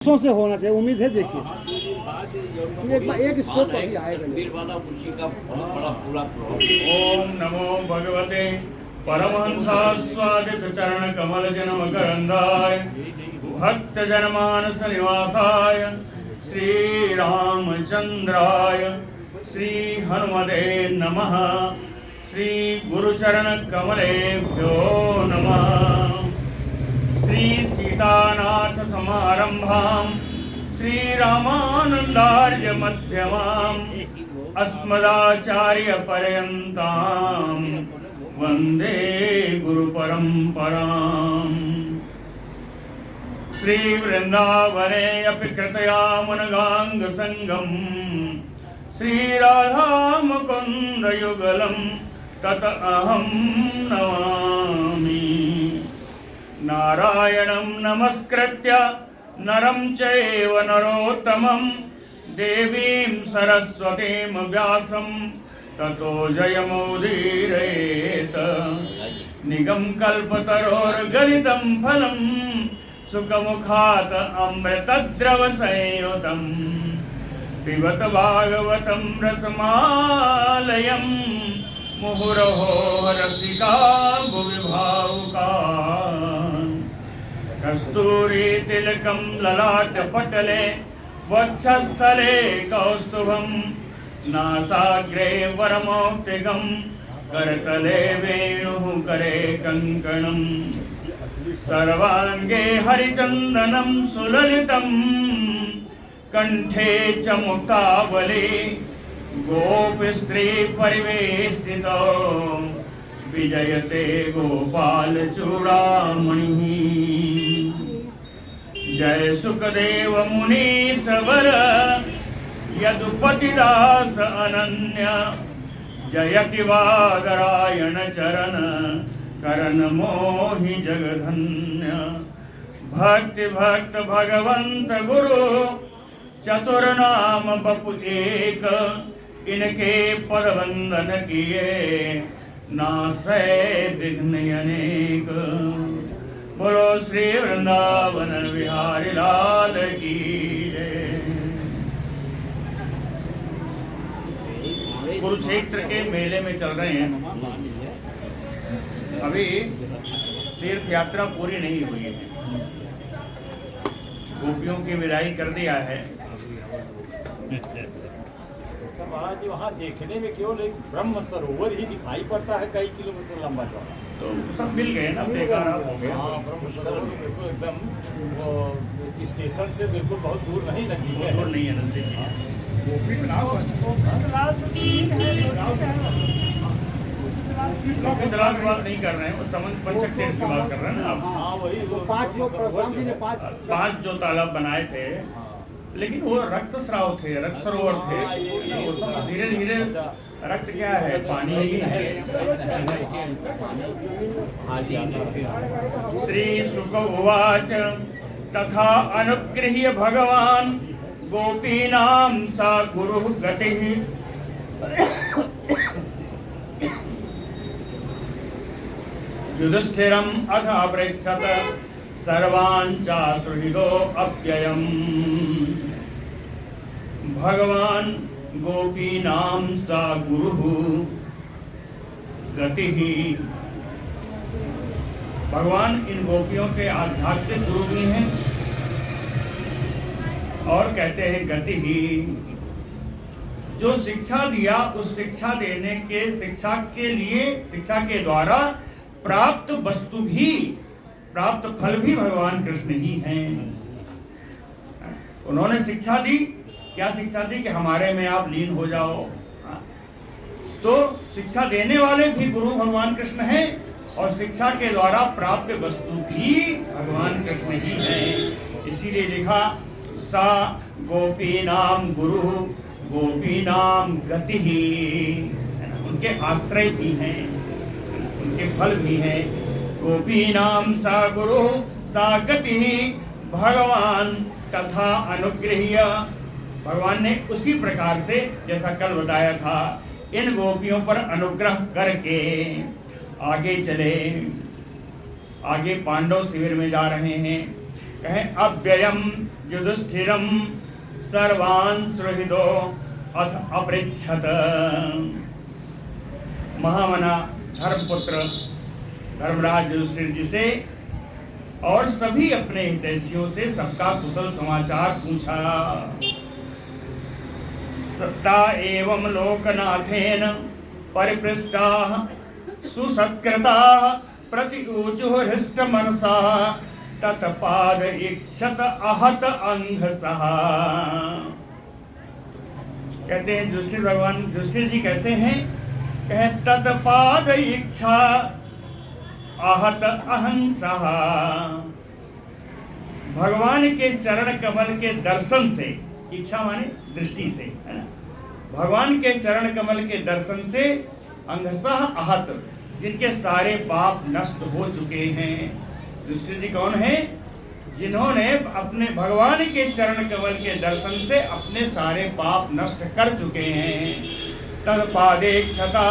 से होना चाहिए, उम्मीद है। देखिए एक स्टोर पर भी आएगा। ओम नमो भगवते परमहंसास्वादित चरण कमल जन मकरंदाय भक्त जनमानस निवासाय श्री रामचंद्राय श्री हनुमते नमः। श्री गुरुचरण कमलेभ्यो नमः। श्री सीतानाथ समारंभां श्री रामानंदार्य मध्यमाम् अस्मदाचार्य पर्यन्तां वंदे गुरु परंपराम्। श्री वृंदावने अपि कृतयामनगांग संगम श्री राधा मुकुंद युगलं तत अहं नमामि। नारायणं नमस्कृत्य नरं चैव नरोत्तमं देवीं सरस्वतीं व्यासं ततो जयमुदीरयेत्। निगमकल्पतरोर्गलितं फलं सुखमुखात् अमृतद्रवसंयुतं पिबत भागवतं रसमालयं मुहुरहो रसिका भुवि भावुकाः। कस्तूरी तिलकं ललाटपटले वक्षस्थले कौस्तुभं नासाग्रे वरमौक्तिकं करतले वेणुः करे कङ्कणं सर्वाङ्गे हरिचन्दनं सुललितं कण्ठे च मुक्तावली गोपस्त्री परिवेष्टितो विजयते गोपाल चूड़ामणि। जय सुखदेव मुनि सवर यदुपतिदास अनन्य जयति वादरायण चरण करण मोहि जगधन्य। भक्ति भक्त भगवंत गुरु चतुर्नाम बपु एक इनके पद वंदन किए नासै विघ्न अनेक। बोलो श्री वृंदावन बिहारी लाल की जय। कुरुक्षेत्र के मेले में चल रहे हैं। अभी तीर्थ यात्रा पूरी नहीं हुई है। गोपियों की विदाई कर दिया है। महाराज जी वहाँ देखने में केवल एक ब्रह्म सरोवर ही दिखाई पड़ता है, कई किलोमीटर लंबा चौड़ा। तो सब मिल गए ना, बेकार हो गया। हाँ, ब्रह्म सरोवर बिल्कुल एकदम वो स्टेशन से बिल्कुल बहुत दूर नहीं लगी है। दूर नहीं है, नजदीक है। दलाल की बात नहीं कर रहे हैं, वो समझ पंचक तीर्थ की बात कर रहे हैं ना आप। हाँ वही वो पांच जो परशुराम जी ने पांच जो तालाब बनाए थे, लेकिन वो रक्त स्राव थे, रक्त सरोवर थे। वो सब धीरे धीरे रक्त क्या है, पानी ही है। श्री शुक उवाच तथा अनुगृह्य भगवान गोपीनां सा गुरु गतिः युधिष्ठिरम् अथ अपृच्छत सर्वान् चासुहृदो अप्ययम्। भगवान गोपीनां सा गुरुः गतिः। भगवान इन गोपियों के आध्यात्मिक गुरु भी हैं और कहते हैं गति ही। जो शिक्षा दिया, उस शिक्षा देने के शिक्षा के लिए, शिक्षा के द्वारा प्राप्त वस्तु भी, प्राप्त फल भी भगवान कृष्ण ही हैं। उन्होंने शिक्षा दी। क्या शिक्षा दी? कि हमारे में आप लीन हो जाओ। तो शिक्षा देने वाले भी गुरु भगवान कृष्ण हैं और शिक्षा के द्वारा प्राप्त वस्तु भी भगवान कृष्ण ही हैं। इसीलिए लिखा सा गोपीनाम गुरु गोपीनाम गति ही। उनके आश्रय भी हैं, उनके फल भी हैं। गोपीनाम सा गुरु सा गति भगवान तथा अनुगृह्य। भगवान ने उसी प्रकार से, जैसा कल बताया था, इन गोपियों पर अनुग्रह करके आगे चले। आगे पांडव शिविर में जा रहे हैं। कहें अव्ययम युधिष्ठिरं सर्वान् सुहृदो अथ अपृच्छत। महामना धर्मपुत्र धर्मराज युधिष्ठिर जी से और सभी अपने हितैषियों से सबका कुशल समाचार पूछा। सत्ता एवं लोकनाथेन परिपृष्टाः सुसत्कृताः प्रतिऊचुः हृष्टमनसाः तत्पाद इक्षत आहत अंघसः। कहते हैं युधिष्ठिर भगवान युधिष्ठिर जी कैसे हैं? कहे तत्पाद इच्छा आहत अहंसः। भगवान के चरण कमल के दर्शन से, इच्छा माने दृष्टि से, है ना, भगवान के चरण कमल के दर्शन से अंघसः आहत, जिनके सारे पाप नष्ट हो चुके हैं। युधिष्ठिर जी कौन है? जिन्होंने अपने भगवान के चरण कमल के दर्शन से अपने सारे पाप नष्ट कर चुके हैं। तद पादेक्षता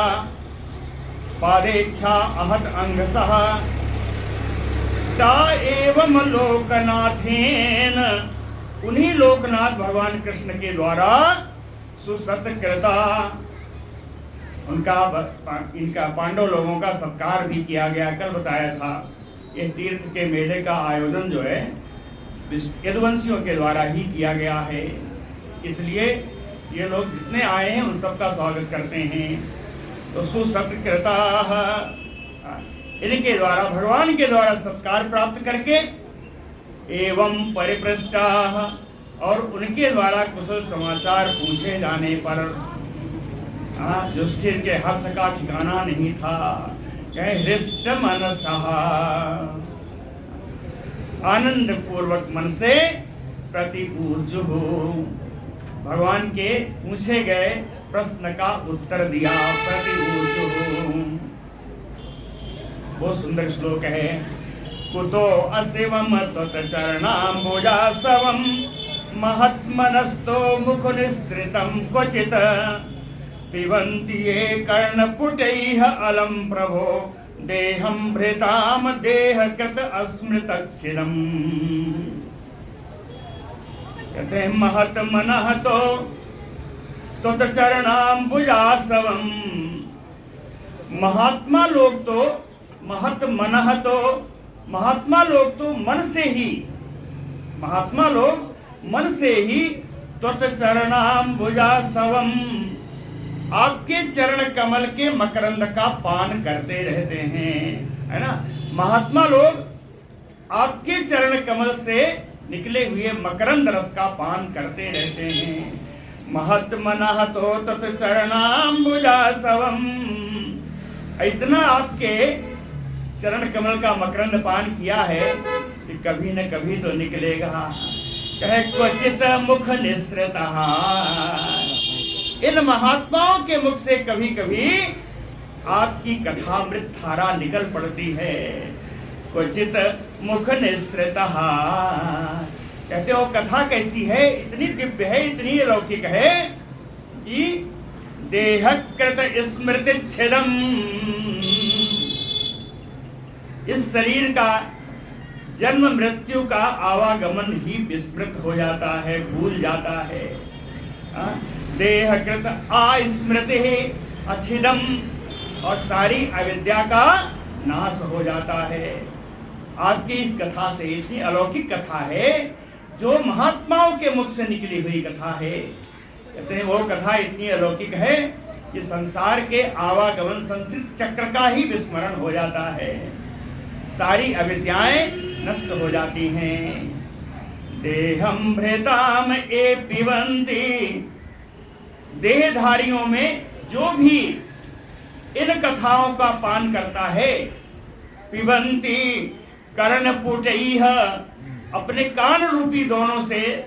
पादेच्छा आहत अंघसः ता एवं लोकनाथेन, उन्हीं लोकनाथ भगवान कृष्ण के द्वारा सुसत्कृता, इनका पांडव लोगों का सत्कार भी किया गया। कल बताया था ये तीर्थ के मेले का आयोजन जो है यदुवंशियों के द्वारा ही किया गया है, इसलिए ये लोग जितने आए हैं उन सबका स्वागत करते हैं। तो सुसत्कृता, इनके द्वारा भगवान के द्वारा सत्कार प्राप्त करके एवं परिपृष्टा, और उनके द्वारा कुशल समाचार पूछे जाने पर युधिष्ठिर के हर्ष का ठिकाना नहीं था। हृष्ट मनसः, आनंद पूर्वक मन से प्रतिपूर्जुः, भगवान के पूछे गए प्रश्न का उत्तर दिया। प्रतिपूर्जुः, बहुत सुंदर श्लोक है। कुतो अशिवम त्वच्चरणाम्बुजासवं महत्मनस्तो मुखनिसृतं क्वचित् पिबन्ति ये कर्णपुटैः अलं प्रभो देहं भृताम देहकृत अस्मृतच्छिदम्। कहते हैं महत मनः तो त्वच्चरणाम्बुजासवं, महात्मा लोग तो महत मनः तो, महात्मा लोग तो मन से ही, महात्मा लोग मन से ही त्वच्चरणाम्बुजासवं, आपके चरण कमल के मकरंद का पान करते रहते हैं, है ना। महात्मा लोग आपके चरण कमल से निकले हुए मकरंद रस का पान करते रहते हैं। महत मनः तो त्वच्चरणाम्बुजासवं, इतना आपके चरण कमल का मकरंद पान किया है कि कभी न कभी तो निकलेगा। कहे क्वचित मुख निसृतः, इन महात्माओं के मुख से कभी कभी आपकी कथामृत धारा निकल पड़ती है। क्वचित मुख निसृतः, कहते हो कथा कैसी है, इतनी दिव्य है, इतनी अलौकिक है कि देहकृत स्मृति छिदम, इस शरीर का जन्म मृत्यु का आवागमन ही विस्मृत हो जाता है, भूल जाता है। देहकृत अस्मृति अच्छिदम, और सारी अविद्या का नाश हो जाता है। आपकी इस कथा से, इतनी अलौकिक कथा है जो महात्माओं के मुख से निकली हुई कथा है। कहते हैं वो कथा इतनी अलौकिक है कि संसार के आवागमन संसित चक्र का ही विस्मरण हो जाता है, सारी अविद्याएं नष्ट हो जाती हैं। देहम भृताम ए पिबन्ति, देहधारियों में जो भी इन कथाओं का पान करता है, पिबन्ति कर्णपुटैः, अपने कान रूपी दोनों से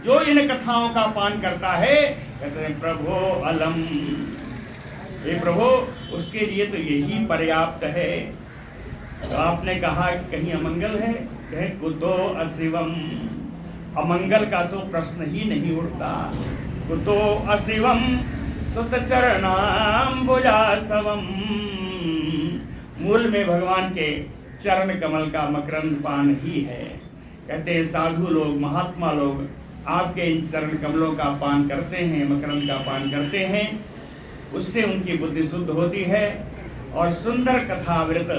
जो इन कथाओं का पान करता है, कहते हैं प्रभो अलम, हे प्रभु उसके लिए तो यही पर्याप्त है। तो आपने कहा कि कहीं अमंगल है, कहे कुतो अशिवम, अमंगल का तो प्रश्न ही नहीं उठता। कुतो अशिवम त्वच्चरणाम्बुजासवं, मूल में भगवान के चरण कमल का मकरंद पान ही है। कहते हैं साधु लोग, महात्मा लोग आपके इन चरण कमलों का पान करते हैं, मकरंद का पान करते हैं, उससे उनकी बुद्धि शुद्ध होती है और सुंदर कथामृत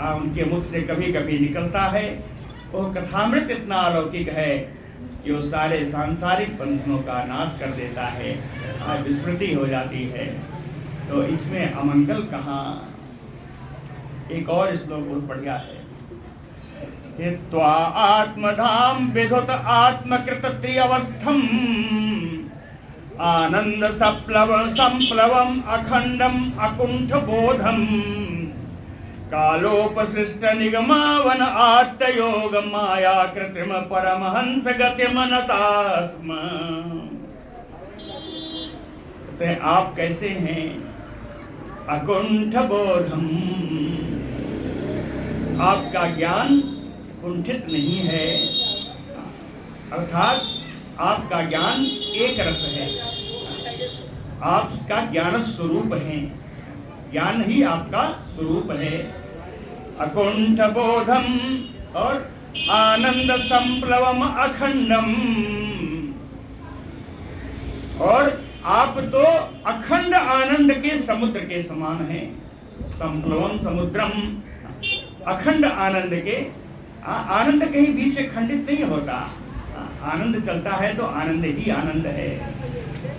उनके मुख से कभी कभी निकलता है। वो कथामृत इतना अलौकिक है कि वो सारे सांसारिक बंधनों का नाश कर देता है, विस्मृति हो जाती है। तो इसमें अमंगल कहाँ। एक और श्लोक बहुत बढ़िया है, हित्वा आत्मधाम विधुत आत्मकृत त्रिअवस्थम आनंद संप्लवम अखंडम अकुंठ बोधम कालोपसृष्ट निगमावन आत्मयोग माया कृत्रिम परमहंस गतिमनतास्म। आप कैसे हैं? अकुंठ बोधम, आपका ज्ञान कुंठित नहीं है, अर्थात आपका ज्ञान एक रस है, आपका ज्ञान स्वरूप है, ज्ञान ही आपका स्वरूप है। अकुंठ बोधम और आनंद संप्लवम अखंडम, और आप तो अखंड आनंद के समुद्र के समान हैं। संप्लवम समुद्रम, अखंड आनंद के, आनंद कहीं बीच से खंडित नहीं होता, आनंद चलता है तो आनंद ही आनंद है।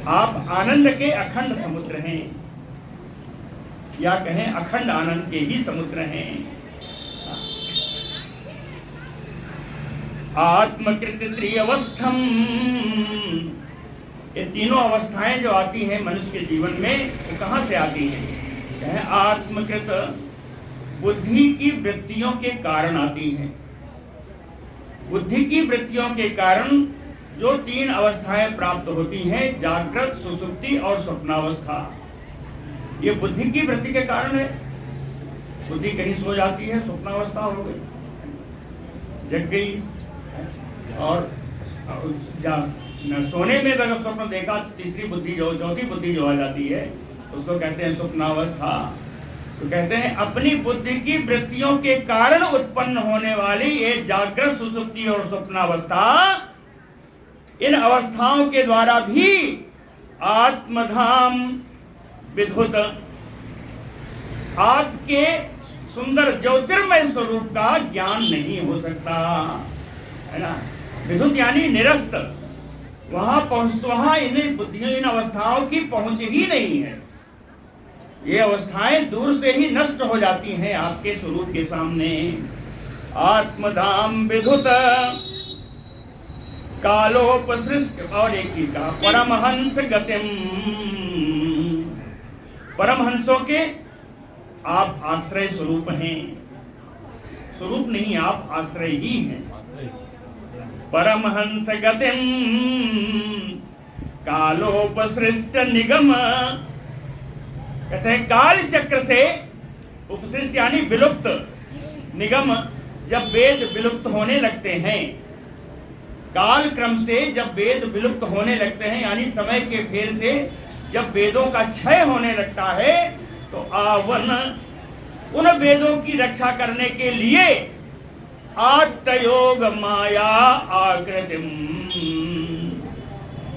आप आनंद के अखंड समुद्र हैं, या कहें अखंड आनंद के ही समुद्र हैं। आत्मकृत त्रिअवस्थम, ये तीनों अवस्थाएं जो आती हैं मनुष्य के जीवन में, वो कहां से आती हैं? आत्मकृत, बुद्धि की वृत्तियों के कारण आती हैं। बुद्धि की वृत्तियों के कारण जो तीन अवस्थाएं प्राप्त होती हैं, जागृत, सुषुप्ति और स्वप्नावस्था, ये बुद्धि की वृत्ति के कारण है। बुद्धि कहीं सो जाती है, स्वप्नावस्था हो गई, जग गई, और सोने में अगर स्वप्न देखा, तीसरी बुद्धि जो, चौथी बुद्धि जो आ जाती है, उसको कहते हैं स्वप्नावस्था। तो कहते हैं अपनी बुद्धि की वृत्तियों के कारण उत्पन्न होने वाली ये जागृत, सुषुप्ति और स्वप्नावस्था, इन अवस्थाओं के द्वारा भी आत्मधाम विधुत, आपके सुंदर ज्योतिर्मय स्वरूप का ज्ञान नहीं हो सकता, है ना। विधुत यानी निरस्त, वहां इन बुद्धियों, इन अवस्थाओं की पहुंच ही नहीं है। ये अवस्थाएं दूर से ही नष्ट हो जाती हैं आपके स्वरूप के सामने। आत्मधाम विधुत कालोपसृष्ट, और एक चीज का परमहंस गतिम, परमहंसों के आप आश्रय स्वरूप हैं, स्वरूप नहीं, आप आश्रय ही हैं। परमहंस गतिम कालोपसृष्ट निगम, कहते हैं काल चक्र से उपसृष्ट यानी विलुप्त, निगम जब वेद विलुप्त होने लगते हैं, काल क्रम से जब वेद विलुप्त होने लगते हैं, यानी समय के फेर से जब वेदों का क्षय होने लगता है, तो आवन उन वेदों की रक्षा करने के लिए आत्मयोग माया आकृतिम,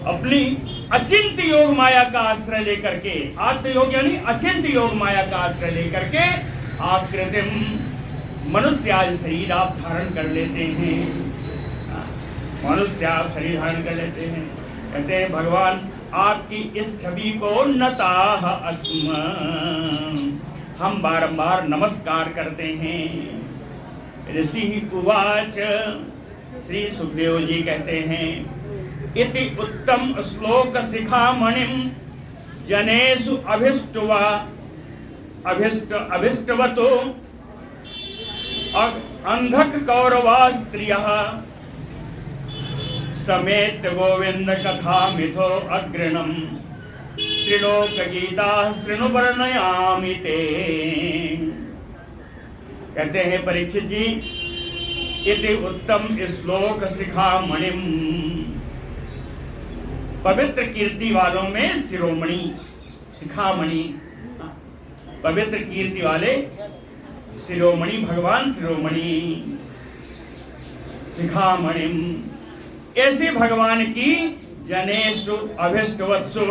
अपनी अचिंत योग माया का आश्रय लेकर के, आत्मयोग यानी अचिंत योग माया का आश्रय लेकर के आकृतिम, मनुष्य आज शरीर आप धारण कर लेते हैं, मनुष्य आप शरीर धारण कर लेते हैं। कहते हैं भगवान आपकी इस छवि को नताह अस्म, हम बारंबार नमस्कार करते हैं। ऋषि उवाच, श्री सुखदेव जी कहते हैं, इति उत्तम श्लोक शिखामणिम जनेषु अभिष्टवतो अंधक कौरवा स्त्रियः समेत गोविंद कथा मिथो अग्रणम त्रिलोक गीता श्रृणु वर्णयामि ते। कहते हैं परीक्षित जी, इति उत्तम श्लोक शिखामणिम, पवित्र कीर्ति वालों में शिरोमणि, शिखामणि, पवित्र कीर्ति वाले शिरोमणि, भगवान शिरोमणि शिखामणिम। ऐसे भगवान की जनेष्टु अभिष्ट वत्सु,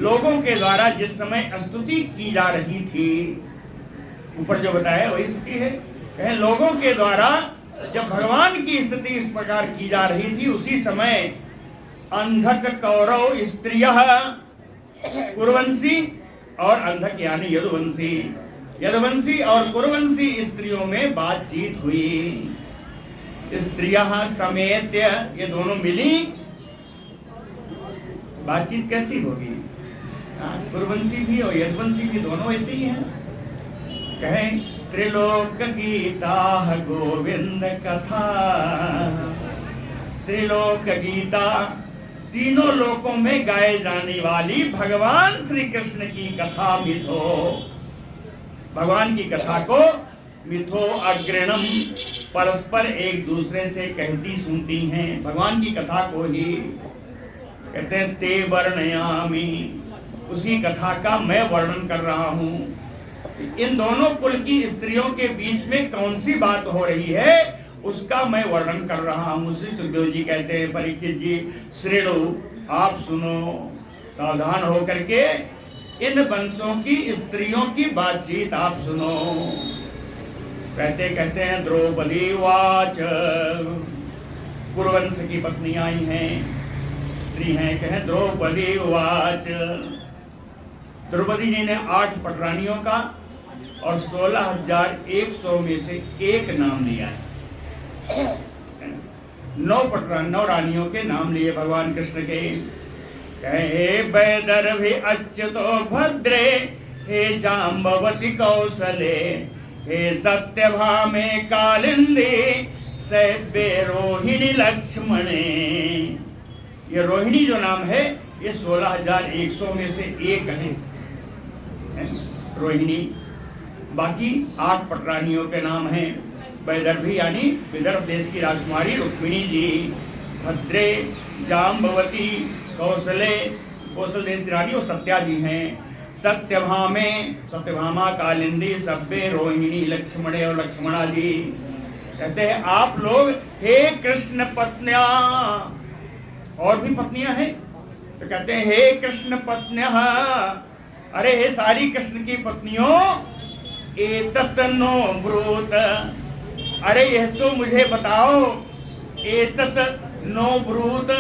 लोगों के द्वारा जिस समय स्तुति की जा रही थी, ऊपर जो बताया वही स्तुति है। कहें लोगों के द्वारा जब भगवान की स्तुति इस प्रकार की जा रही थी, उसी समय अंधक कौरव स्त्रियः कुरुवंशी और अंधक यानी यदुवंशी, यदुवंशी और कुरुवंशी स्त्रियों में बातचीत हुई। स्त्रियः समेत, ये दोनों मिली, बातचीत कैसी होगी? कुरुवंशी भी और यदुवंशी भी दोनों ऐसे ही हैं। कहें त्रिलोक गीता गोविंद कथा, त्रिलोक गीता, तीनों लोकों में गाए जाने वाली भगवान श्री कृष्ण की कथा मिथो, भगवान की कथा को मिथो अग्रणम, परस्पर एक दूसरे से कहती सुनती हैं। भगवान की कथा को ही कहते हैं ते वर्णयामि, उसी कथा का मैं वर्णन कर रहा हूँ। इन दोनों कुल की स्त्रियों के बीच में कौन सी बात हो रही है उसका मैं वर्णन कर रहा हूँ। श्री सुखदेव जी कहते हैं परीक्षित जी श्रेणु, आप सुनो, सावधान होकर के इन वंशों की स्त्रियों की बातचीत आप सुनो। कहते हैं द्रौपदी वाच, कुरुवंश की पत्नी आई हैं, स्त्री हैं। कहें द्रौपदी वाच, द्रौपदी जी ने 8 पटरानियों का और 16,100 में से एक नाम लिया है। 9 रानियों के नाम लिए भगवान कृष्ण के। कहे वैदर्भी अच्युतो भद्रे, हे जाम्बवती कौशले, हे सत्यभामे कालिंदी, सैव्ये रोहिणी लक्ष्मणे। ये रोहिणी जो नाम है ये 16,100 में से एक है रोहिणी। बाकी 8 पटरानियों के नाम हैं। वैदर्भी यानी विदर्भ देश की राजकुमारी रुक्मिणी जी, भद्रे, जाम्बवती, कौशले, कौशल देश की रानी और सत्या जी हैं। सत्यभामे, सत्यभामा, कालिंदी, सभ्य, रोहिणी, लक्ष्मणे और लक्ष्मणा जी। कहते हैं आप लोग हे कृष्ण पत्निया, और भी पत्नियां हैं तो कहते हैं हे कृष्ण पत्न्यः, अरे हे सारी कृष्ण की पत्नियों, एतत् नो ब्रूत, अरे यह तो मुझे बताओ, एतत् नो ब्रूत,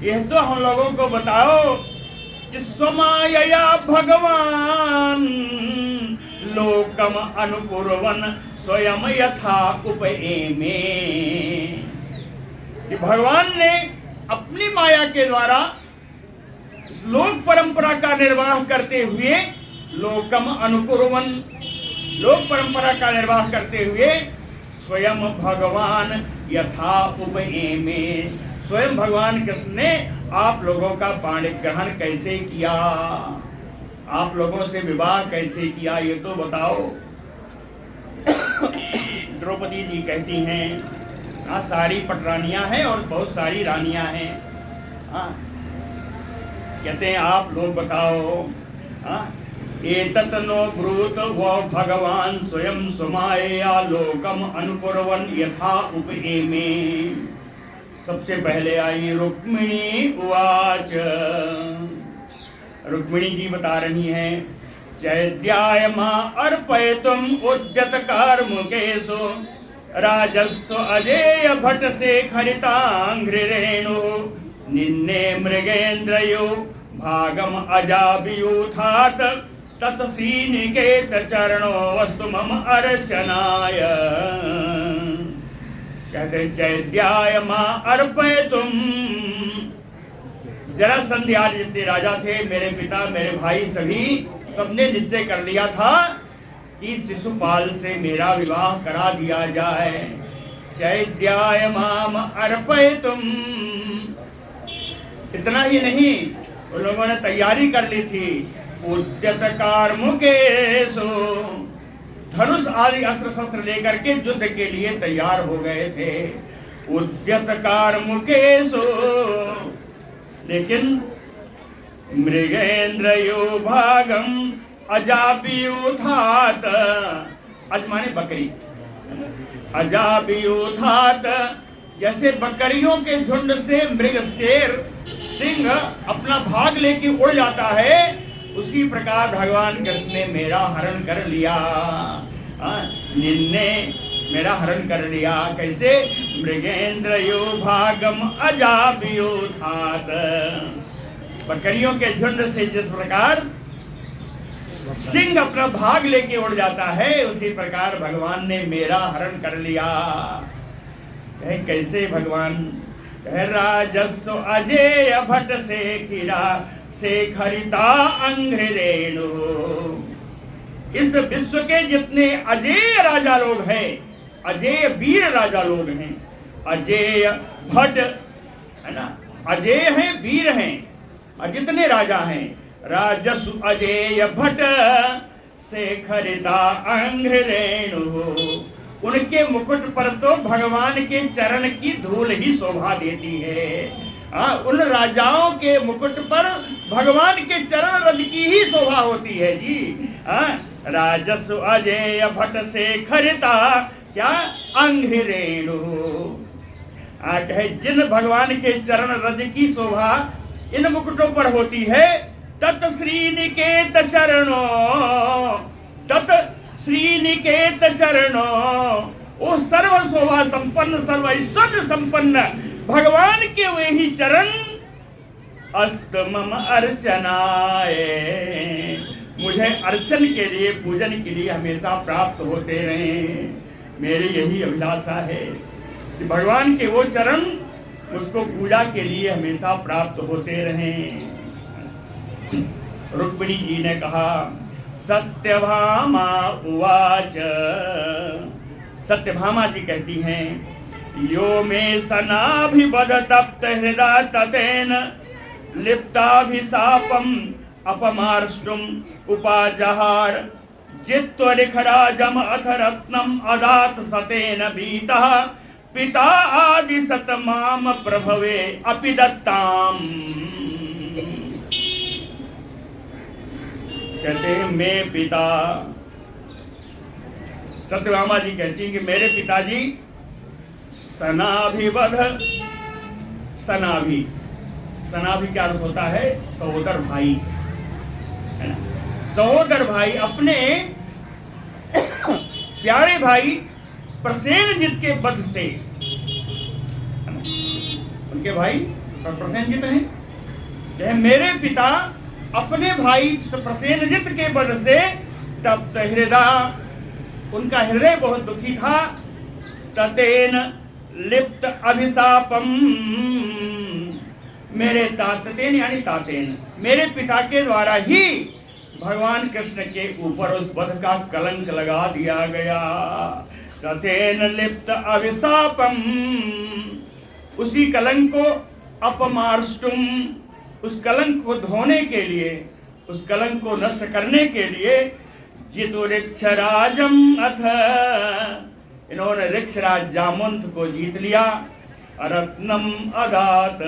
यह तो हम लोगों को बताओ कि स्वमायया भगवान लोकम अनुकुर्वन स्वयं यथा उपएमे, कि भगवान ने अपनी माया के द्वारा लोक परंपरा का निर्वाह करते हुए, लोकम अनुकुर्वन, लोक परंपरा का निर्वाह करते हुए, स्वयं भगवान यथा उपएमे, स्वयं भगवान कृष्ण ने आप लोगों का पाणी ग्रहण कैसे किया, आप लोगों से विवाह कैसे किया, ये तो बताओ। द्रौपदी जी कहती हैं सारी पटरानियां हैं और बहुत सारी रानियां हैं। कहते हैं आप लोग बताओ। एतत् नो ब्रूत वो भगवान स्वयं स्वमाया लोकम अनुकुर्वन यथा उपएमे। सबसे पहले आई रुक्मिणी उवाच, रुक्मिणी जी बता रही हैं चैद्याय मां अर्पयितुम उद्यत कार्मुकेषु राजस्व अजेय भट से खरितांघ्रिरेणु निन्ने मृगेन्द्रयो भागम अजाभियूथात तत् श्रीनिकेत चरणो वस्तु मम अर्चनाय। कहते चैद्याय मां अर्पयितुम, जरासंध आदि जितने राजा थे, मेरे पिता मेरे भाई सभी सबने निश्चय कर लिया था कि शिशुपाल से मेरा विवाह करा दिया जाए। चैद्याय माम अर्पयितुम, इतना ही नहीं उन लोगों ने तैयारी कर ली थी। उद्यत कार्मुकेषु, धनुष आदि अस्त्र शस्त्र लेकर के युद्ध के लिए तैयार हो गए थे। उद्यत कार्मुकेषु, लेकिन मृगेन्द्रयो भागम अजाभियूथात, अज माने बकरी, अजाभियूथात जैसे बकरियों के झुंड से मृग शेर सिंह अपना भाग लेके उड़ जाता है, उसी प्रकार भगवान कृष्ण ने मेरा हरण कर लिया। निन्ने मेरा हरण कर लिया। कैसे? मृगेंद्र यो भागम अजाबियो थात। बकरियों के झुंड से जिस प्रकार सिंह अपना भाग लेके उड़ जाता है, उसी प्रकार भगवान ने मेरा हरण कर लिया। कैसे भगवान? राजस्व अजय भट्ट से खीरा से खरिता अंग्रेणु। इस विश्व के जितने अजय राजा लोग हैं, अजय वीर राजा लोग हैं, अजय भट्ट है ना, अजय हैं, वीर हैं, और जितने राजा हैं, राजस्व अजय भट्ट से खरिता अंग्रेणु। उनके मुकुट पर तो भगवान के चरण की धूल ही शोभा देती है। उन राजाओं के मुकुट पर भगवान के चरण रज की ही शोभा होती है जी। राजस्व अजय भट्ट से खरिता क्या अंग्रेणु। कहे जिन भगवान के चरण रज की शोभा इन मुकुटों पर होती है, तत् श्रीनिकेत चरणों, तत् श्रीनिकेत चरणों। वो सर्व शोभा संपन्न, सर्व ऐश्वर्य संपन्न भगवान के वे ही चरण अस्त मम अर्चनाए, मुझे अर्चन के लिए, पूजन के लिए हमेशा प्राप्त होते रहें। मेरी यही अभिलाषा है कि भगवान के वो चरण उसको पूजा के लिए हमेशा प्राप्त होते रहें। रुक्मिणी जी ने कहा, सत्यभामा उवाच। सत्यभामा जी कहती हैं, यो मे सनाभिबद तप्त हृदय ततेन लिप्ताभिशापम अपमार्ष्टुम उपाजहार जित्वरिखराजम अथ रत्नम अदात सतेन भीतः पिता आदि सतमाम प्रभवे अपि दत्ताम। कहते हैं मैं पिता, सत्यभामा जी कहती हैं कि मेरे पिताजी सनाभिवध, सनाभि, सनाभि क्या अर्थ होता है? सहोदर भाई, है ना। सहोदर भाई अपने प्यारे भाई प्रसेनजित के वध से, उनके भाई प्रसेनजित हैं, चाहे मेरे पिता अपने भाई प्रसेनजित के वध से तप्त हृदय, उनका हृदय बहुत दुखी था। ततेन लिप्त अभिशापम, मेरे तातेन यानी तातेन, मेरे पिता के द्वारा ही भगवान कृष्ण के ऊपर उस वध का कलंक लगा दिया गया। ततेन लिप्त अभिशापम, उसी कलंक को अपमार्ष्टुम, उस कलंक को धोने के लिए, उस कलंक को नष्ट करने के लिए जितु ऋक्षराजम अथ, इन्होंने ऋक्षराज जामवंत को जीत लिया। रत्नम अदात,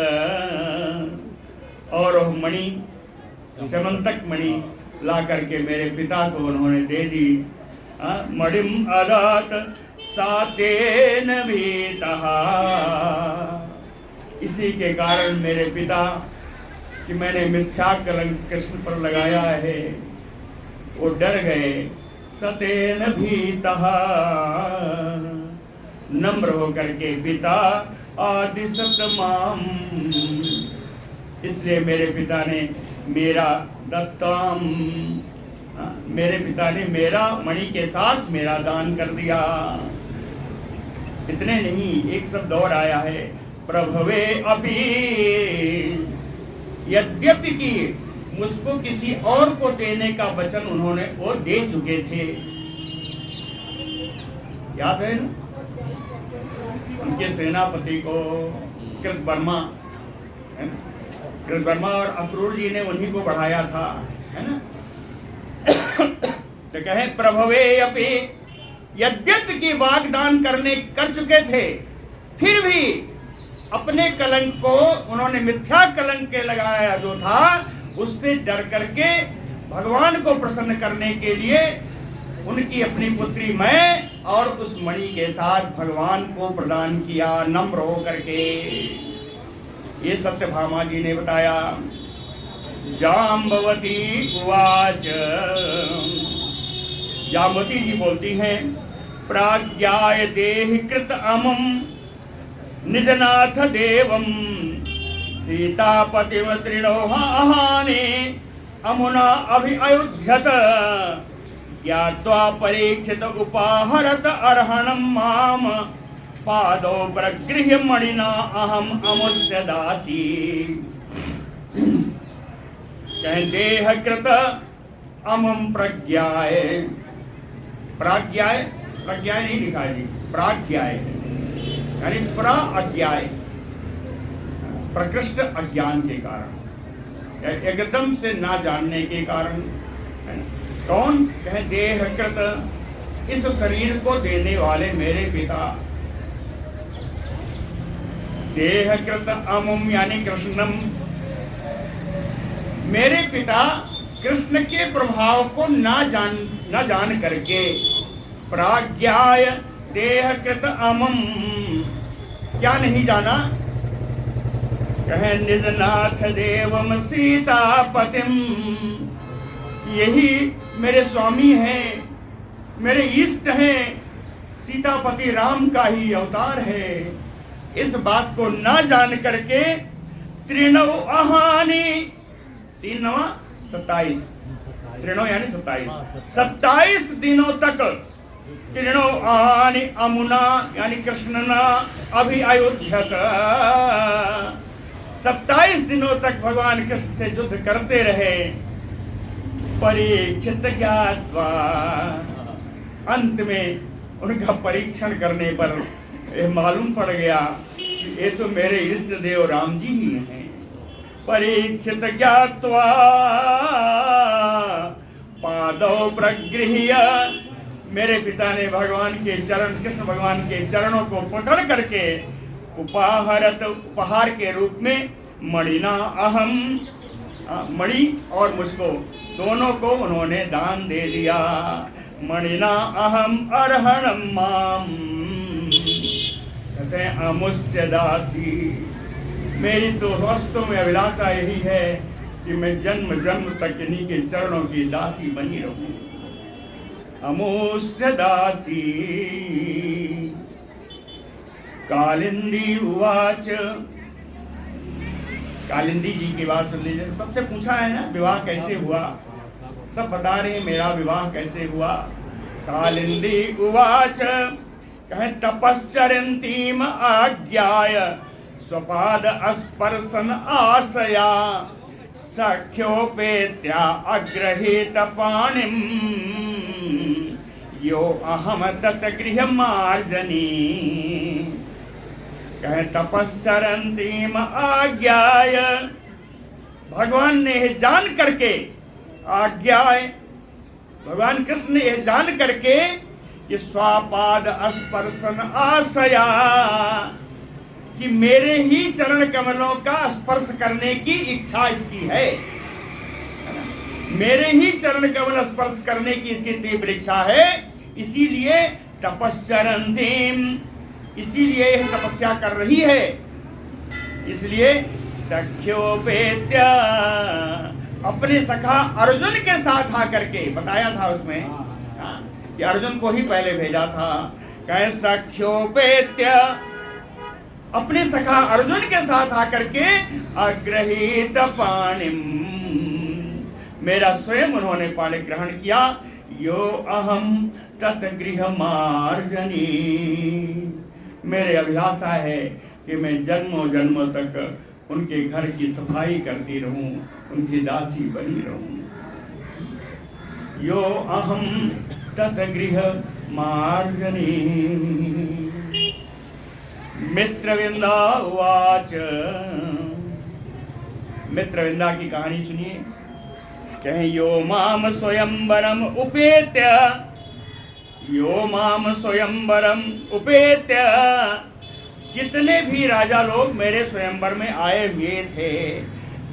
और मणि, समंतक मणि ला करके मेरे पिता को उन्होंने दे दी। मणिम अदात सातेन भीतः, इसी के कारण मेरे पिता कि मैंने मिथ्या कलंक कृष्ण पर लगाया है, वो डर गए। सतेन भीतः, नम्र होकर के पिता आदि सतमाम, इसलिए मेरे पिता ने मेरा दत्ताम, मेरे पिता ने मेरा मणि के साथ मेरा दान कर दिया। इतने नहीं, एक शब्द और आया है, प्रभवे अपि, यद्यपि कि मुझको किसी और को देने का वचन उन्होंने वो दे चुके थे, याद है ना, उनके सेनापति को कृतवर्मा, है ना, कृतवर्मा और अक्रूर जी ने उन्हीं को बढ़ाया था, है ना। तो कहे प्रभवे अपि, यद्यपि की वाग्दान कर चुके थे, फिर भी अपने कलंक को उन्होंने मिथ्या कलंक के लगाया जो था, उससे डर करके भगवान को प्रसन्न करने के लिए उनकी अपनी पुत्री मैं और उस मणि के साथ भगवान को प्रदान किया नम्र हो करके। ये सत्यभामा जी ने बताया। जाम्बवती उवाच, जाम्बवती जी बोलती हैं, प्राज्ञाय देहि कृत अमम निजनाथ देवम सीतापतिम त्रिणोहाने अमुना अभि अयुध्यत ज्ञात्वा परीक्षित उपाहरत अर्हणं माम पादौ प्रगृह्य मणिना अहम अमुष्य दासी। कहें देह कृत अमम प्रज्ञाय, प्राज्ञाय, प्रज्ञाय नहीं लिखा है जी, प्राज्ञाय यानी प्राज्ञाय, प्रकृष्ट अज्ञान के कारण, एकदम से ना जानने के कारण। कौन? कहे देह कृत, इस शरीर को देने वाले मेरे पिता। देह कृत अमुम यानी कृष्णम, मेरे पिता कृष्ण के प्रभाव को ना जान करके प्राज्ञाय देह कृत अमम, क्या नहीं जाना? कहे निजनाथ देवम सीतापतिम, यही मेरे स्वामी हैं, मेरे इष्ट हैं, सीतापति राम का ही अवतार है। इस बात को ना जान करके त्रिनव आहानी, 3 नवा 27, त्रिणव यानी 27 दिनों तक त्रिणव आहानी अमुना यानी कृष्णना अभि अयुध्यत, 27 दिनों तक भगवान कृष्ण से युद्ध करते रहे। परीक्षित ज्ञात्वा, अंत में उनका परीक्षण करने पर यह मालूम पड़ गया कि ये तो मेरे इष्ट देव राम जी ही हैं। परीक्षित ज्ञात्वा पादौ प्रगृह्य, मेरे पिता ने भगवान के चरण, कृष्ण भगवान के चरणों को पकड़ करके उपाहरत, उपहार के रूप में मणिना अहम, मणि और मुझको दोनों को उन्होंने दान दे दिया। मणिना अहम अर्हणम माम, कहते हैं अमुष्य दासी, मेरी तो वास्तव में अभिलाषा यही है कि मैं जन्म जन्म तक इन्हीं के चरणों की दासी बनी रहूं। अमुष्य दासी। कालिंदी उवाच, कालिंदी जी की बात सुन लीजिए। सबसे पूछा है ना विवाह कैसे हुआ, सब बता रहे हैं मेरा विवाह कैसे हुआ। कालिंदी उवाच, कहे तपश्चरंतीम आज्ञाय स्वपाद स्पर्शन आशया सख्योपेत्या अग्रहीत पाणिम यो अहम तत् गृह मार्जनी। कहे तपश्चरंतीम आज्ञाय, भगवान ने यह जान करके, आज्ञाय भगवान कृष्ण ने यह जान करके कि स्वापाद स्पर्शन आशया, कि मेरे ही चरण कमलों का स्पर्श करने की इच्छा इसकी है, मेरे ही चरण कमल स्पर्श करने की इसकी तीव्र इच्छा है। इसीलिए तपश्चरंतीम, इसीलिए यह तपस्या कर रही है। इसलिए सख्योपेत्य, अपने सखा अर्जुन के साथ आकर के, बताया था उसमें कि अर्जुन को ही पहले भेजा था। कहे सख्योपेत्य, अपने सखा अर्जुन के साथ आकर के अग्रहीत पाणिम, मेरा स्वयं उन्होंने पाणी ग्रहण किया। यो अहम तत् गृह मार्जनी, मेरे अभिलाषा है कि मैं जन्मों जन्मों तक उनके घर की सफाई करती रहूं, उनकी दासी बनी रहूं। यो अहम तत् गृह मार्जनी। मित्रविंदा उवाच, मित्रविंदा की कहानी सुनिए। कहें यो माम स्वयंवरम उपेत्य, यो माम स्वयंवरम उपेत्य, जितने भी राजा लोग मेरे स्वयंवर में आए हुए थे,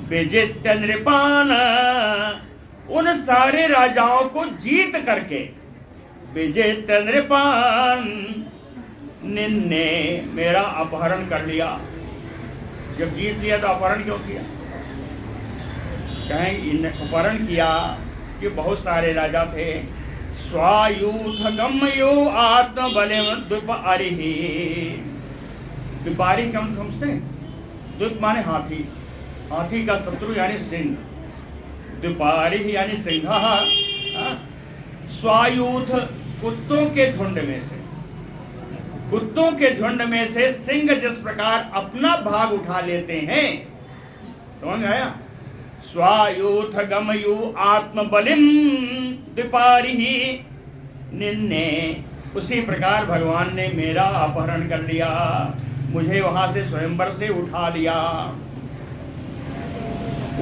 विजित्य नृपान, उन सारे राजाओं को जीत करके, विजित नृपान, निन्ने मेरा अपहरण कर लिया। जब जीत लिया तो अपहरण क्यों किया? कहें अपहरण किया कि बहुत सारे राजा थे। स्वायूथ गमयो आत्म बलिम द्विपारी। द्विपारी क्या समझते हैं? द्विप माने हाथी, हाथी का शत्रु यानी सिंह, द्विपारी यानी सिंह। स्वायूथ कुत्तों के झुंड में से, कुत्तों के झुंड में से सिंह जिस प्रकार अपना भाग उठा लेते हैं, समझ आया? स्वायूथ गमयु आत्मबलिम द्विपारी, निन्ने, उसी प्रकार भगवान ने मेरा अपहरण कर लिया, मुझे वहां से स्वयंवर से उठा लिया।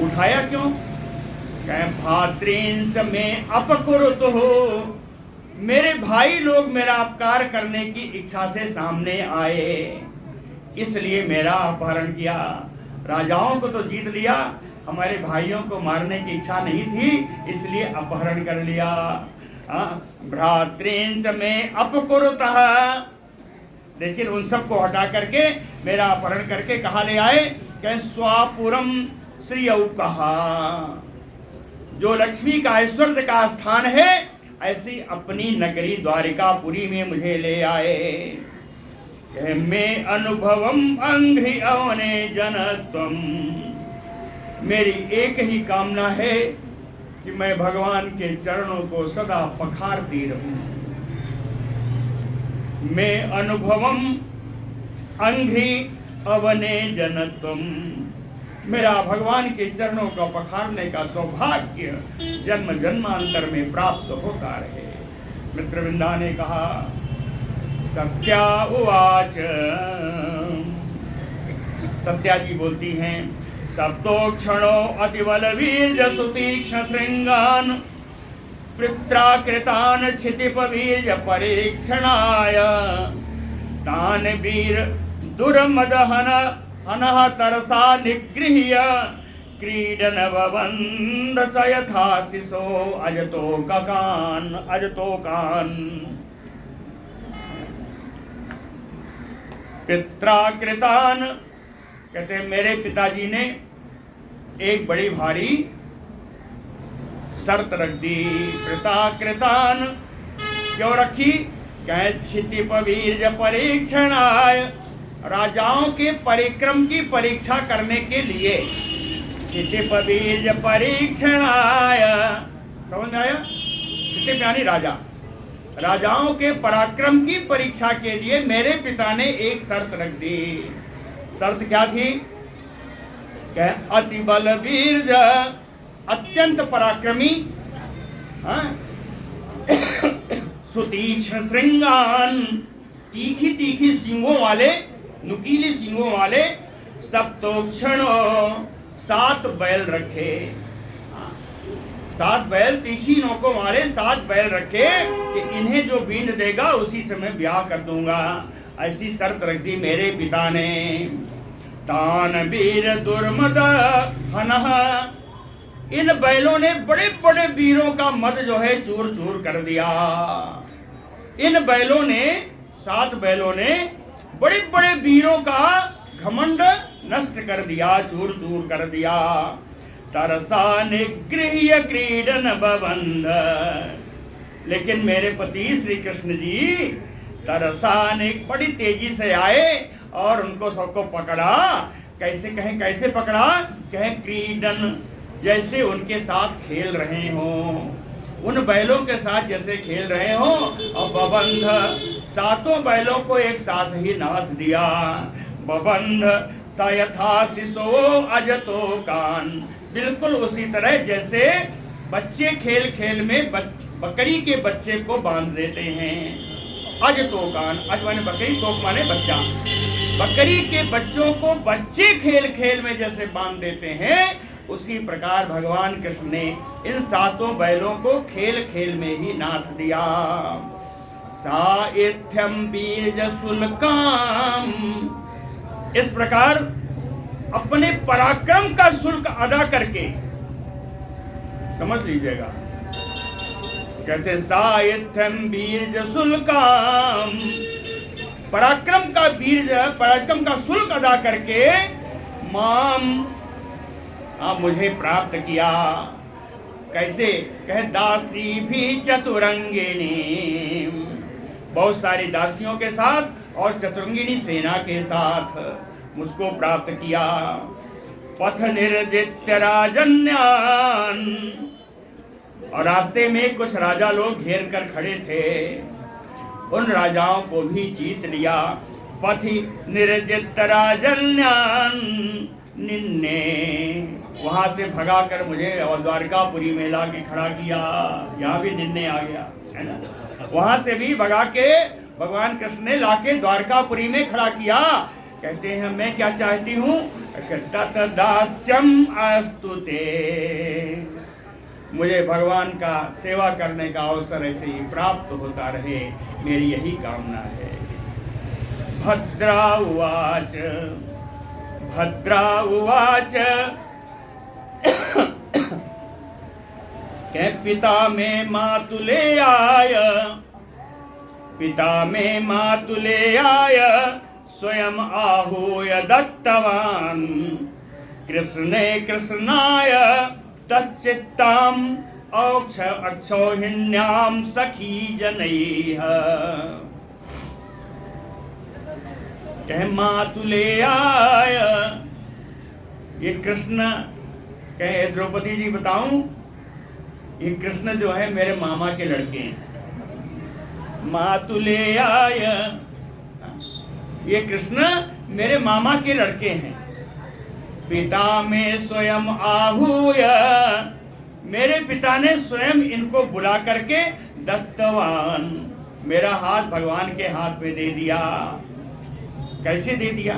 उठाया क्यों? कहें भातृंस में अपकुरुत हो, मेरे भाई लोग मेरा अपकार करने की इच्छा से सामने आए, इसलिए मेरा अपहरण किया। राजाओं को तो जीत लिया, हमारे भाइयों को मारने की इच्छा नहीं थी, इसलिए अपहरण कर लिया। भ्रातृंस में अपकुरुतः, लेकिन उन सबको हटा करके मेरा अपहरण करके कहाँ ले आए? कहें स्वापुरम श्रीयौ कहा, जो लक्ष्मी का ऐश्वर्य का स्थान है, ऐसी अपनी नगरी द्वारिकापुरी में मुझे ले आए। मैं अनुभवम अंघ्रि अवने जनत्वम, मेरी एक ही कामना है कि मैं भगवान के चरणों को सदा पखारती रहूं। मैं अनुभवम अंघ्रि अवने जनत्वम, मेरा भगवान के चरणों का पखारने का सौभाग्य जन्म जन्मांतर में प्राप्त होता रहे। मित्रवृंदा ने कहा, सत्या उवाच, सत्या जी बोलती हैं, सप्तो क्षणो अतिबल वीर सुतीक्ष्ण श्रृंगान पित्राकृतान क्षितिप वीर परीक्षणाय, तान वीर दुर्मदहन अनह तरसा निगृह्य क्रीडन बबंध च यथा शिशो अजतो कान। पित्राकृतान कहते हैं, मेरे पिताजी ने एक बड़ी भारी शर्त रख दी। पित्राकृतान क्यों रखी? कहे क्षितिप वीर परीक्षणाय, राजाओं के परिक्रम की परीक्षा करने के लिए। क्षितिप वीर परीक्षणाय, समझ में आया? क्षितिप यानी राजा, राजाओं के पराक्रम की परीक्षा के लिए मेरे पिता ने एक शर्त रख दी। शर्त क्या थी? अति बल वीर, अत्यंत पराक्रमी, सुतीक्ष्ण श्रृंगान, तीखी तीखी सींगों वाले, नुकीली सींगों वाले, सप्तोक्षणों, 7 बैल रखे। 7 बैल, तीखी नोकों वाले 7 बैल रखे कि इन्हें जो बीन देगा उसी समय ब्याह कर दूंगा। ऐसी शर्त रख दी मेरे पिता ने। तान वीर दुर्मद हनः, इन बैलों ने बड़े बड़े वीरों का मद जो है चूर चूर कर दिया। इन बैलों ने, 7 बैलों ने बड़े बड़े वीरों का घमंड नष्ट कर दिया, चूर चूर कर दिया। तरसा निगृह्य क्रीडन बबंध, लेकिन मेरे पति श्री कृष्ण जी तरसा ने बड़ी तेजी से आए और उनको सबको पकड़ा। कैसे? कहें कैसे पकड़ा? कहें क्रीडन, जैसे उनके साथ खेल रहे हों, उन बैलों के साथ जैसे खेल रहे हों। और बबंध, 7 बैलों को एक साथ ही नाथ दिया। बबंध स यथा शिशो अजतो कान, बिल्कुल उसी तरह जैसे बच्चे खेल खेल में बकरी के बच्चे को बांध देते हैं। अजतो कान, अज माने बकरी, तोक माने बच्चा। बकरी के बच्चों को बच्चे खेल खेल में जैसे बांध देते हैं, उसी प्रकार भगवान कृष्ण ने इन 7 बैलों को खेल खेल में ही नाथ दिया। साइथ्यम बीज शुल्काम, इस प्रकार अपने पराक्रम का शुल्क अदा करके, समझ लीजिएगा, कहते सायथ्यम बीर्ज शुल्काम, पराक्रम का बीर्ज, पराक्रम का शुल्क अदा करके माम मुझे प्राप्त किया। कैसे? कहे दासी भी चतुरंगिनी, बहुत सारी दासियों के साथ और चतुरंगिनी सेना के साथ मुझको प्राप्त किया। पथ निर्जित्य राजन्यान, और रास्ते में कुछ राजा लोग घेर कर खड़े थे, उन राजाओं को भी जीत लिया। पथि निर्जित राजन्यान निन्ने, वहां से भगा कर मुझे द्वारकापुरी में ला के खड़ा किया। यहाँ भी निन्ने आ गया है ना, वहां से भी भगा के भगवान कृष्ण ने लाके द्वारकापुरी में खड़ा किया। कहते हैं मैं क्या चाहती हूँ? तत दास्यम अस्तुते, मुझे भगवान का सेवा करने का अवसर ऐसे ही प्राप्त होता रहे, मेरी यही कामना है। भद्रा उवाच, भद्रा उवाच के पिता में मातुले आय, पिता में मातुले आय, स्वयं आहूय दत्तवान, कृष्णे कृष्णाय तच्चित्ताम औक्ष अक्षौहिण्याम सखी जनैः। कहे मातुले आय, ये कृष्ण, कहे द्रौपदी जी बताऊं, ये कृष्ण जो है मेरे मामा के लड़के हैं। मातुले आय, ये कृष्ण मेरे मामा के लड़के हैं। पिता में स्वयं आहूय, मेरे पिता ने स्वयं इनको बुला करके दत्तवान, मेरा हाथ भगवान के हाथ में दे दिया। कैसे दे दिया?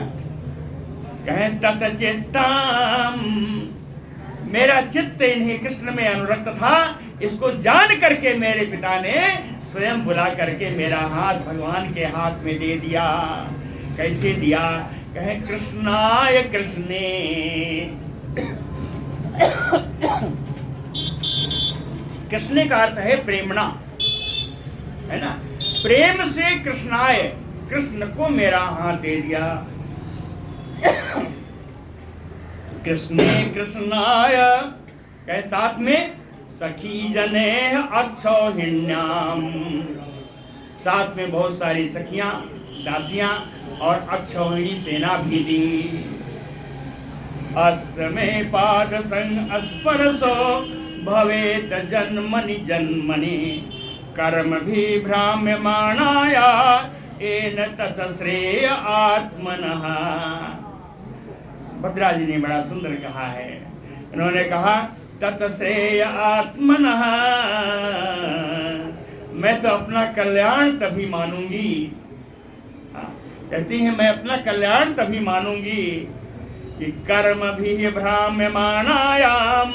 कहें ततचित्ताम, मेरा चित्त इन्हीं कृष्ण में अनुरक्त था, इसको जान करके मेरे पिता ने स्वयं बुला करके मेरा हाथ भगवान के हाथ में दे दिया। कैसे दिया? कहे कृष्णाय कृष्णे, कृष्ण का अर्थ है प्रेमणा, है ना, प्रेम से कृष्णाय, कृष्ण को मेरा हाथ दे दिया। कृष्णे कृष्णाय, कहे साथ में सखी जने अक्षौहिण्याम, साथ में बहुत सारी सखियां, दासियां और अक्षौहिणी सेना भी दी। अस्मे पाद संग स्पर्शो भवेत जन्मनि जन्मनि, कर्म भी भ्राम्यमाणाया एन तत श्रेय आत्मनः। भद्रा जी ने बड़ा सुंदर कहा है, उन्होंने कहा तत श्रेय आत्मनः, मैं तो अपना कल्याण तभी मानूंगी, कहती है मैं अपना कल्याण तभी मानूंगी कि कर्म भी भ्राम्यमाणायाम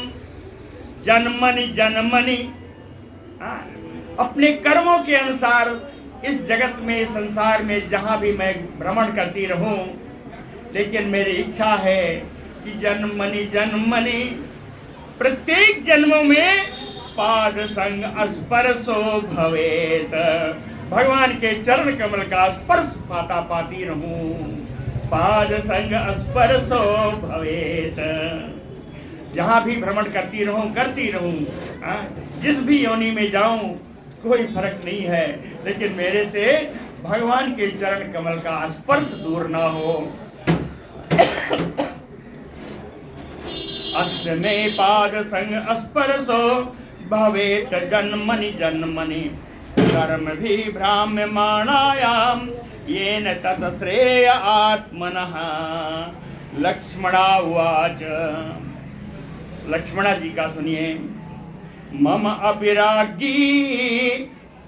जन्मनि जन्मनि, अपने कर्मों के अनुसार इस जगत में, संसार में जहां भी मैं भ्रमण करती रहूं, लेकिन मेरी इच्छा है कि जन्मनि जन्मनि, प्रत्येक जन्मों में पाद संग स्पर्शो भवेत, भगवान के चरण कमल का स्पर्श पाती रहूं। पाद संग स्पर्शो भवेत, जहां भी भ्रमण करती रहूं, जिस भी योनि में जाऊं कोई फर्क नहीं है, लेकिन मेरे से भगवान के चरण कमल का स्पर्श दूर ना हो। अस्मे पाद संग स्पर्शो भवेत जन्मनि जन्मनि, कर्म भी भ्राम्यमाणायाम येन तत श्रेय आत्मनः। लक्ष्मणा उवाच, लक्ष्मणा जी का सुनिए। मम अपिराज्ञी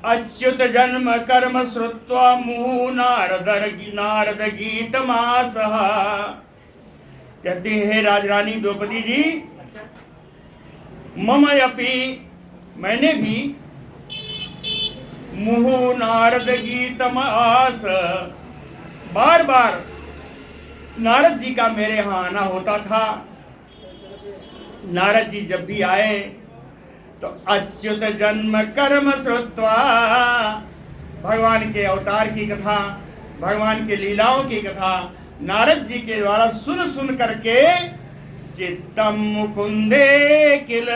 अच्युत जन्म कर्म श्रुत्वा मुहुः नारद गीतमासः। कहते हैं राजरानी द्रौपदी जी, मम अपि, मैंने भी, मुहुः नारद गीतमास, बार बार नारद जी का मेरे यहाँ आना होता था। नारद जी जब भी आए तो अच्युत जन्म कर्म श्रुत्वा, भगवान के अवतार की कथा, भगवान के लीलाओं की कथा नारद जी के द्वारा सुन सुन करके चित्तम मुकुंदे किल,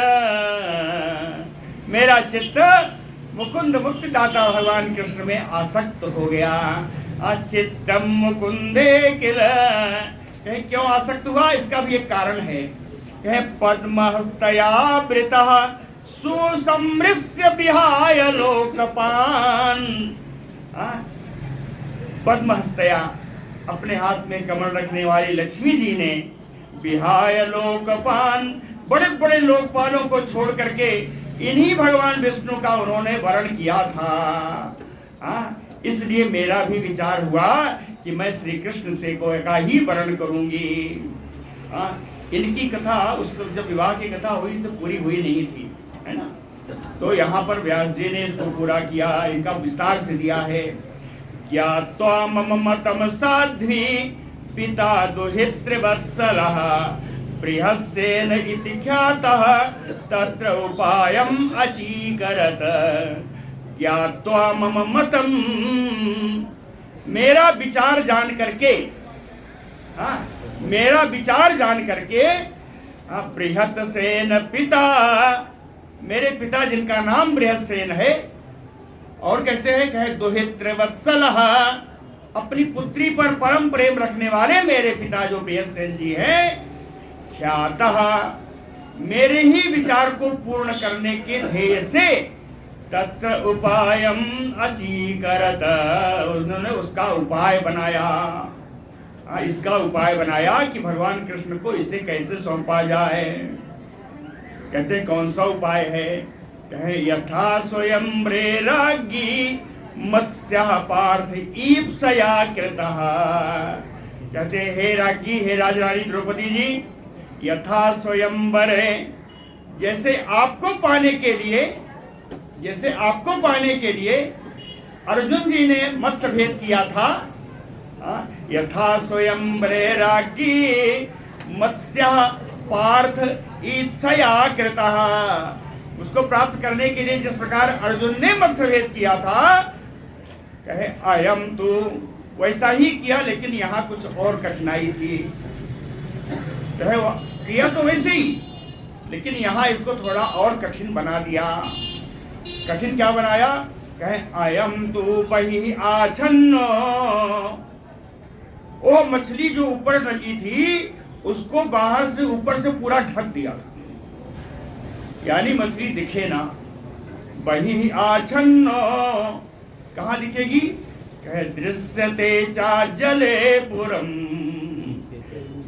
मेरा चित्त मुकुंद मुक्ति दाता भगवान कृष्ण में आसक्त हो गया। चित्तम मुकुंदे किल, कहीं क्यों आसक्त हुआ, इसका भी एक कारण है। कहे पद्महस्तया वृतः सुसमृश्य विहाय लोकपान, पद्महस्तया अपने हाथ में कमल रखने वाली लक्ष्मी जी ने विहाय लोकपान, बड़े बड़े लोकपालों को छोड़ करके इन्हीं भगवान विष्णु का उन्होंने वर्ण किया था। इसलिए मेरा भी विचार हुआ कि मैं श्री कृष्ण से का ही वर्ण करूंगी। इनकी कथा उस जब विवाह की कथा हुई तो पूरी हुई नहीं थी, है ना। तो यहाँ पर व्यास जी ने इसको पूरा किया, इनका विस्तार से दिया है। क्या त्वम मतम साध्वी पिता दुहितृवत्सलः बृहस्सेन इति ख्यातः तत्र उपायम् अचीकरत। क्या त्वम मतम, मेरा विचार जान करके, मेरा विचार जान करके, बृहत्सेन पिता, मेरे पिता जिनका नाम बृहत्सेन है, और कैसे है, कहे दुहितृवत्सलः, अपनी पुत्री पर परम प्रेम रखने वाले मेरे पिता जो बृहत्सेन जी हैं, ख्यातः, मेरे ही विचार को पूर्ण करने के ध्येय से तत्र उपायम अचीकरत, उन्होंने उसका उपाय बनाया। इसका उपाय बनाया कि भगवान कृष्ण को इसे कैसे सौंपा जाए। कहते कौन सा उपाय है, कहे यथा स्वयं राज्ञी मत्स्य पार्थ ईप्सया कृतः। कहते हे राज्ञी, हे राजरानी द्रौपदी जी, यथा स्वयंवर, जैसे आपको पाने के लिए, जैसे आपको पाने के लिए अर्जुन जी ने मत्स्य भेद किया था, यथा स्वयंवरे राज्ञी मत्स्य पार्थ ईप्सया कृतः, उसको प्राप्त करने के लिए जिस प्रकार अर्जुन ने मत्स्य भेद किया था, कहे अयम तू, वैसा ही किया, लेकिन यहाँ कुछ और कठिनाई थी। कहे किया तो वैसे ही, लेकिन यहाँ इसको थोड़ा और कठिन बना दिया। कठिन क्या बनाया, कहे अयम तू बहि आछन्नो, वो मछली जो ऊपर लगी थी उसको बाहर से ऊपर से पूरा ढक दिया, यानी मछली दिखे ना। बहि आछन्नो, कहाँ दिखेगी, कहे दृश्यते चा जले पुरम,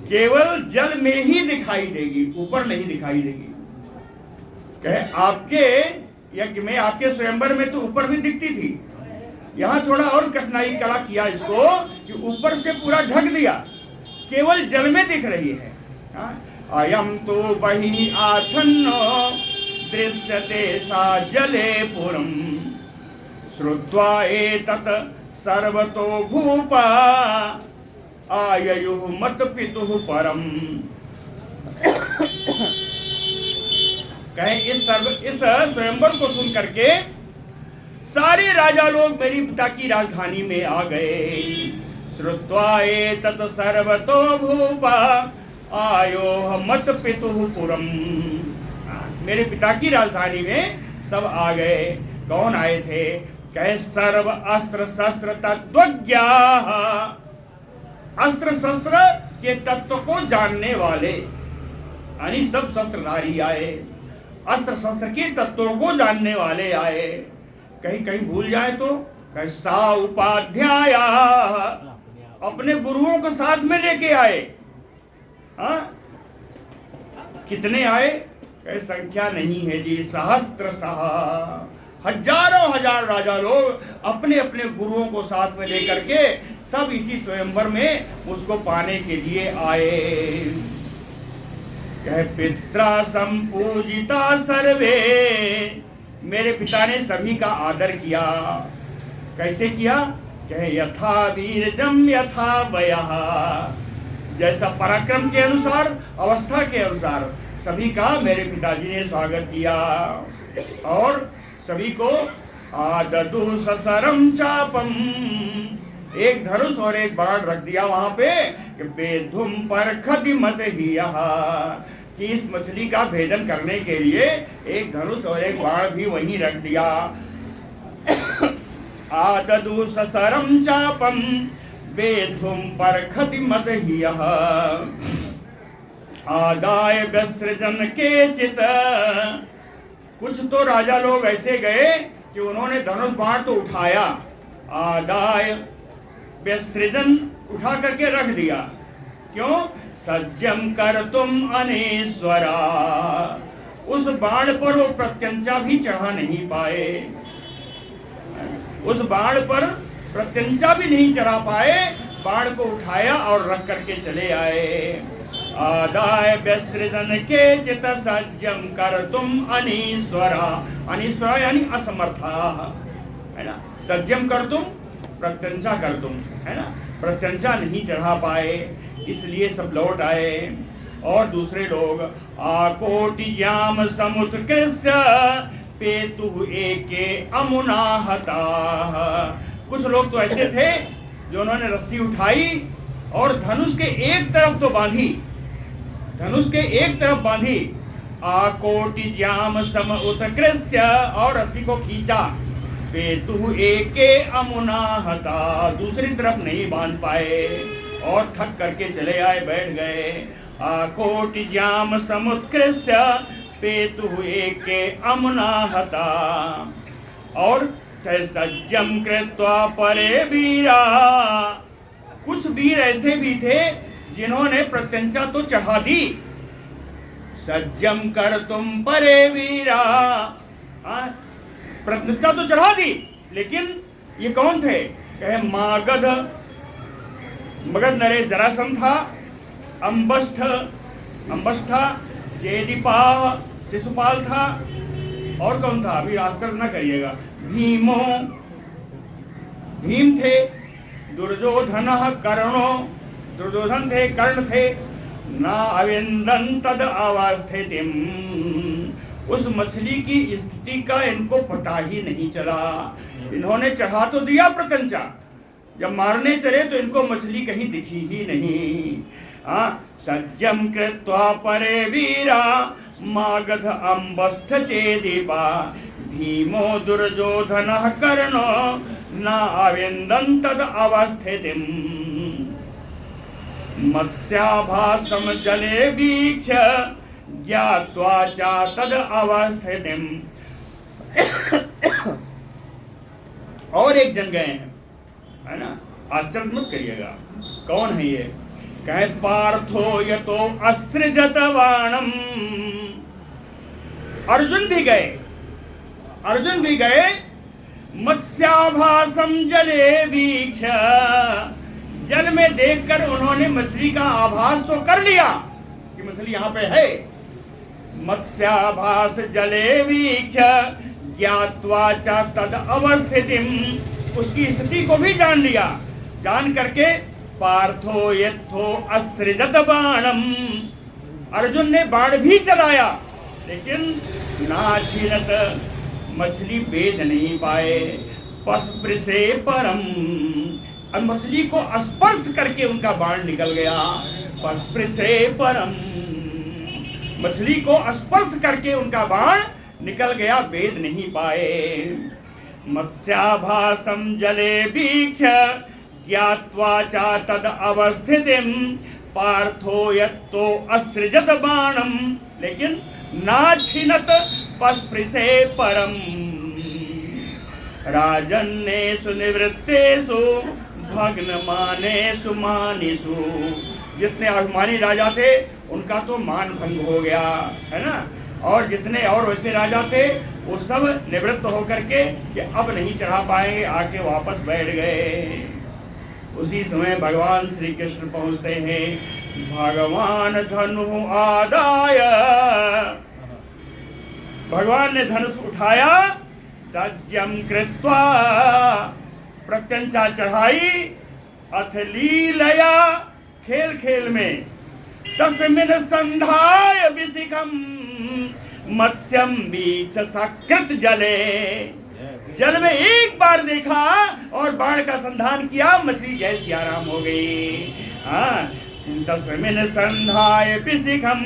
केवल जल में ही दिखाई देगी, ऊपर नहीं दिखाई देगी। कहे आपके यज्ञ में, आपके स्वयंवर में तो ऊपर भी दिखती थी, यहाँ थोड़ा और कठिनाई कड़ा किया इसको कि ऊपर से पूरा ढक दिया, केवल जल में दिख रही है। अयम तो बहि आछन्नो दृश्यते सा जले पुरम, श्रुत्वा एतत् सर्वतो भूपा आययुः मत पितुः परम। कहे इस स्वयंवर को सुन करके सारे राजा लोग मेरी पिता की राजधानी में आ गए। श्रुत्वा एतत् सर्वतो भूपा आयोः मत पितुः पुरम, मेरे पिता की राजधानी में सब आ गए। कौन आए थे, कहे सर्व अस्त्र शस्त्र तत्वज्ञाः, अस्त्र शस्त्र के तत्व को जानने वाले, यानी सब शस्त्रधारी आए, अस्त्र शस्त्र के तत्वों को जानने वाले आए। कहीं कहीं भूल जाए तो कहीं सा उपाध्याय, अपने गुरुओं को साथ में लेके आए। कितने आए, कहीं संख्या नहीं है जी, सहस्त्र सह, हजारों हजार राजा लोग अपने अपने गुरुओं को साथ में लेकर के सब इसी स्वयंवर में उसको पाने के लिए आए। कहे पित्रा संपूजिता सर्वे, मेरे पिता ने सभी का आदर किया। कैसे किया, कहे यथा वीरजम यथा वयः, जैसा पराक्रम के अनुसार, अवस्था के अनुसार सभी का मेरे पिताजी ने स्वागत किया। और सभी को आददु ससरम चापम, एक धनुष और एक बाण रख दिया वहां पे कि बेधुम पर खदिमत ही कि इस मछली का भेदन करने के लिए एक धनुष और एक बाण भी वहीं रख दिया। आददु ससरम चापम बेधुम पर खदिमत ही आदाय व्यसृजन के चित, कुछ तो राजा लोग ऐसे गए कि उन्होंने धनुष बाण तो उठाया, आदाय व्यसृजन उठा करके रख दिया, क्यों? सज्जम कर तुम अनेश्वरा, उस बाण पर वो प्रत्यंचा भी चढ़ा नहीं पाए, उस बाण पर प्रत्यंचा भी नहीं चढ़ा पाए, बाण को उठाया और रख करके चले आए। आदाय व्यसृजन के चित सज्जम कर तुम अनीश्वरा, अनीश्वरा यानी असमर्था, है ना। सज्जम कर तुम, प्रत्यंचा कर तुम, है ना, प्रत्यंचा नहीं चढ़ा पाए, इसलिए सब लौट आए। और दूसरे लोग आकोटियाम समुत्कृष्य पेतु एके अमुनाहता, कुछ लोग तो ऐसे थे जो उन्होंने रस्सी उठाई और धनुष के एक तरफ तो बांधी, धनुष के एक तरफ बांधी, आकोटियाम सम उत्कृष्य, और रस्सी को खींचा, पेतु एके अमुनाहता, दूसरी तरफ नहीं बांध पाए और थक करके चले आए, बैठ गए। आकोटियाम समुत्कृष्य पेतु एके अमुनाहता, और सज्जम कृत्वा परे वीरा, कुछ वीर ऐसे भी थे जिन्होंने प्रत्यंचा तो चढ़ा दी, सज्जम कर तुम परे वीरा, प्रत्यंचा तो चढ़ा दी, लेकिन ये कौन थे? कहे मागध, मगध नरेश जरासंध था, अंबष्ठा, चेदीपा शिशुपाल था, और कौन था? अभी आश्चर्य न करिएगा, भीम थे, दुर्योधन कर्णो, दुर्योधन थे, कर्ण थे, ना अविंदन तद अवस्थितिम, उस मछली की स्थिति का इनको पता ही नहीं चला। इन्होंने चढ़ा तो दिया प्रत्यंचा, जब मारने चले तो इनको मछली कहीं दिखी ही नहीं। सज्जम कृत्वा परे वीरा मागध अंबस्थ चेदीपा, भीमो दुर्योधन कर्णो न अविंदन तद अवस्थितिम, मत्स्याभासम जले वीक्ष ज्ञात्वा च तद अवस्थितिम। और एक जन गए हैं, है ना, आश्चर्य मत करिएगा, कौन है ये? कहे पार्थो यतो असृजत बाणम, अर्जुन भी गए, अर्जुन भी गए, मत्स्याभासम जले वीक्ष, जल में देखकर उन्होंने मछली का आभास तो कर लिया कि मछली यहाँ पे है, मत्स्याभास जले वीक्ष ज्ञात्वा च तद अवस्थितिम, उसकी स्थिति को भी जान लिया, जान करके पार्थो यथो असृजत बाणम, अर्जुन ने बाण भी चलाया, लेकिन नाछिनत, मछली भेद नहीं पाए, पस्पृशे परम, और मछली को स्पर्श करके उनका बाण निकल गया, पस्पृशे परम, मछली को स्पर्श करके उनका बाण निकल गया, वेद नहीं पाए। मत्स्याभासम जले वीक्ष ज्ञात्वा च तद अवस्थितिम, पार्थो यत्तो असृजत बाणम, लेकिन नाछिनत पस्पृशे परम, राजन्नेषु निवृत्तेषु भग्नमानेषु मानिषु, जितने अभिमानी राजा थे उनका तो मान भंग हो गया, है ना, और जितने और वैसे राजा थे वो सब निवृत्त होकर के कि अब नहीं चढ़ा पाएंगे, आके वापस बैठ गए। उसी समय भगवान श्री कृष्ण पहुंचते हैं, भगवान धनु आदाय, भगवान ने धनुष उठाया, सज्जम कृत्वा, प्रत्यंचा चढ़ाई, अथ लीलया, खेल खेल में, तस्मिन् संधाय विशिखम मत्स्यम बीच सकृत जले, जल में एक बार देखा और बाण का संधान किया, मछली जय सियाराम हो गई। तस्मिन् संधाय पिशिखम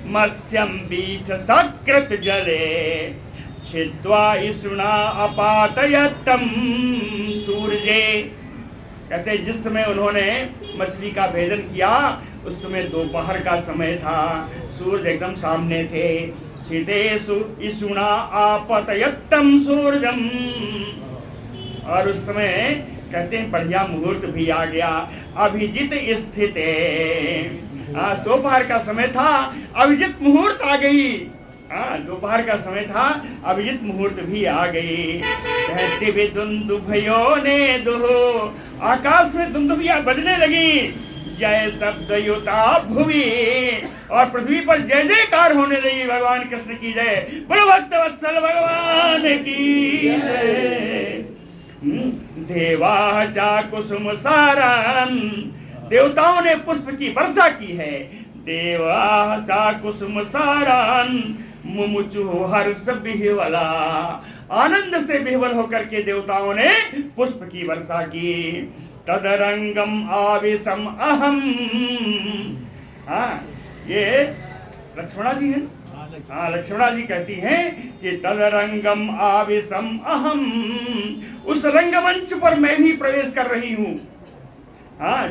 मत्स्यम बीच सकृत जले, छिद्वा इषुणा अपातयत्तम सूर्ये। कहते जिस समय उन्होंने मछली का भेदन किया उस समय दोपहर का समय था, सूर्य एकदम सामने थे। छिदेषु इषुणा आपतयत्तम सूर्यम, और उस समय कहते हैं बढ़िया मुहूर्त भी आ गया। अभिजित स्थिते, दोपहर का समय था, अभिजित मुहूर्त आ गई। दोपहर का समय था, अभिजित मुहूर्त भी आ गई। कहते भी दुंदुभियों ने दुहो, आकाश में दुंदुभियां बजने लगी। जय शब्द युता भुवि, और पृथ्वी पर जय जयकार होने लगी। भगवान कृष्ण की जय, बोलो भक्त वत्सल भगवान की जय। देवा चा कुसुम सारान, देवताओं ने पुष्प की वर्षा की है। देवा चा कुसुम सारान, मुमुचु हर्ष बिहवला, आनंद से बिहवल होकर के देवताओं ने पुष्प की वर्षा की। तदरंगम आवेशम अहम, ये लक्ष्मणा जी हैं। लक्ष्मणा जी कहती हैं कि तदरंगम आवेशम अहम, उस रंगमंच पर मैं भी प्रवेश कर रही हूँ।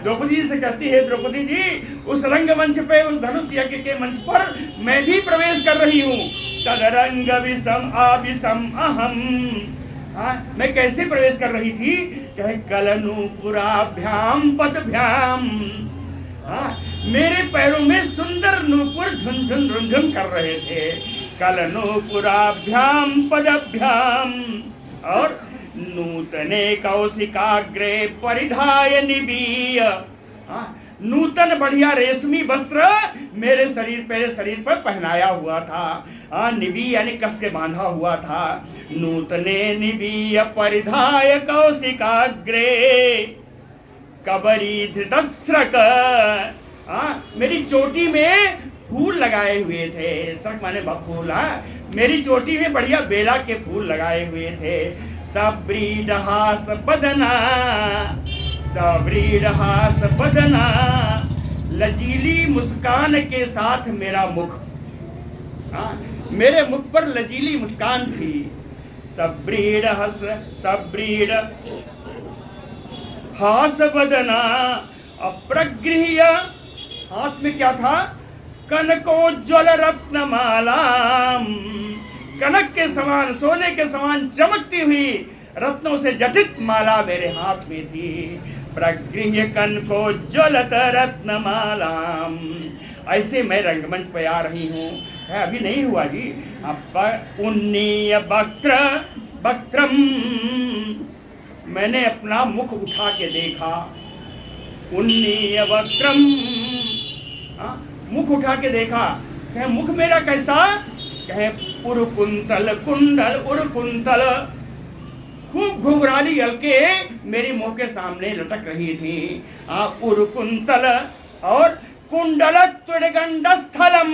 द्रौपदी से कहती है, द्रौपदी जी उस रंगमंच पे, उस धनुष यज्ञ के मंच पर मैं भी प्रवेश कर रही हूँ। तदरंग विषम आविषम अहम, मैं कैसे प्रवेश कर रही थी? कहे कलनूपुराभ्याम पदभ्याम, मेरे पैरों में सुंदर नूपुर झुनझुन रुनझुन कर रहे थे। कलनूपुराभ्याम पदभ्याम, और नूतने कौशिकाग्रे परिधाय निबीय, नूतन बढ़िया रेशमी वस्त्र मेरे शरीर पर पहनाया हुआ था। निबी यानी कस के बांधा हुआ था। नूतने निबीय परिधाय कौशिकाग्रे कबरी धृतस्रक, मेरी चोटी में फूल लगाए हुए थे। सरक माने फूल, मेरी चोटी में बढ़िया बेला के फूल लगाए हुए थे। सब्रीडहास बदना, सब्रीडहास बदना, लजीली मुस्कान के साथ मेरा मुख, मेरे मुख पर लजीली मुस्कान थी। सब्रीड सब्रीड हास बदना अप्रगृह्य, हाथ में क्या था? कनकोज्ज्वल रत्नमाला, कनक के समान, सोने के समान चमकती हुई रत्नों से जटित माला मेरे हाथ में थी। प्रगृह्य कनकोज्ज्वलत रत्नमाला, ऐसे मैं रंगमंच पे आ रही हूँ। अभी नहीं हुआ जी। उन्नीय वक्त्रम, मैंने अपना मुख उठा के देखा। उन्नीय वक्त्रम, मुख उठा के देखा। कहे मुख मेरा कैसा? कहे उरकुंतल कुंडल, उरकुंतल, खूब घुंघराली हल्के मेरी मुंह के सामने लटक रही थी। उरकुंतल और कुंडल त्वरगंडस्थलम,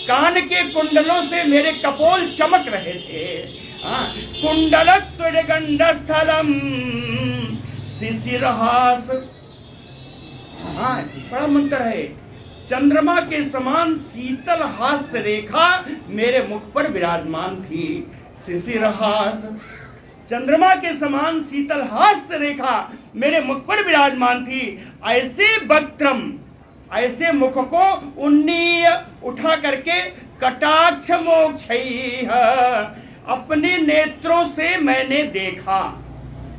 कान के कुंडलों से मेरे कपोल चमक रहे थे। कुंडल त्वरगंडस्थलम शिशिरहास, बड़ा मंत्र है। चंद्रमा के समान शीतल हास्य रेखा मेरे मुख पर विराजमान थी। शिशिरहास, चंद्रमा के समान शीतल हास्य रेखा मेरे मुख पर विराजमान थी। ऐसे वक्त्रम, ऐसे मुख को उन्नीय उठा करके कटाक्ष मोक्षैः, अपने नेत्रों से मैंने देखा।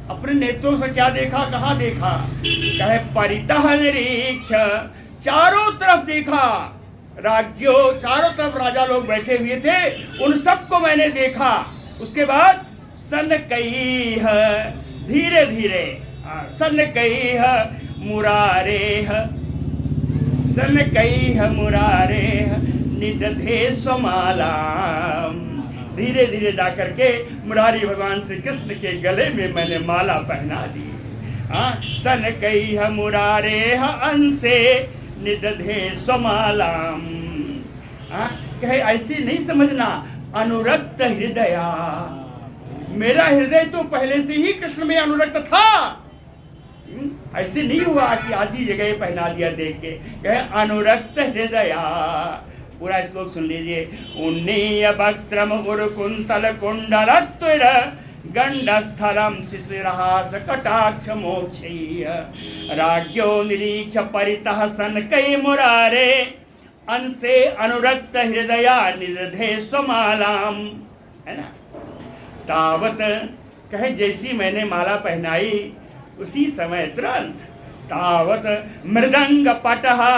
अपने नेत्रों से क्या देखा? कहाँ देखा? कहे परितः निरीक्ष, चारों तरफ देखा। राज्यों, चारों तरफ राजा लोग बैठे हुए थे, उन सबको मैंने देखा। उसके बाद सनकैः, धीरे धीरे, सनकैः मुरारेः, सनकैः मुरारेः निदधे स्वमालाम्, धीरे धीरे जाकर के मुरारी भगवान श्री कृष्ण के गले में मैंने माला पहना दी। सनकैः मुरारेः अंसे निदधे स्वमालाम्, कहे ऐसे नहीं समझना, अनुरक्त हृदया, मेरा हृदय तो पहले से ही कृष्ण में अनुरक्त था। ऐसे नहीं हुआ कि आधी जगह पहना दिया देख के। कहे अनुरक्त हृदया। पूरा श्लोक सुन लीजिए। उन्नीय वक्त्रम उरुकुंतल कुंडलत्वर गंडस्थलम शिशिरहास कटाक्ष मोक्षीय राज्ञो निरीक्ष परितः सनकै मुरारे अंसे अनुरक्त हृदया निदधे स्वमालाम। है ना। तावत कहे जैसी मैंने माला पहनाई उसी समय तुरंत तावत मृदंग पटहा,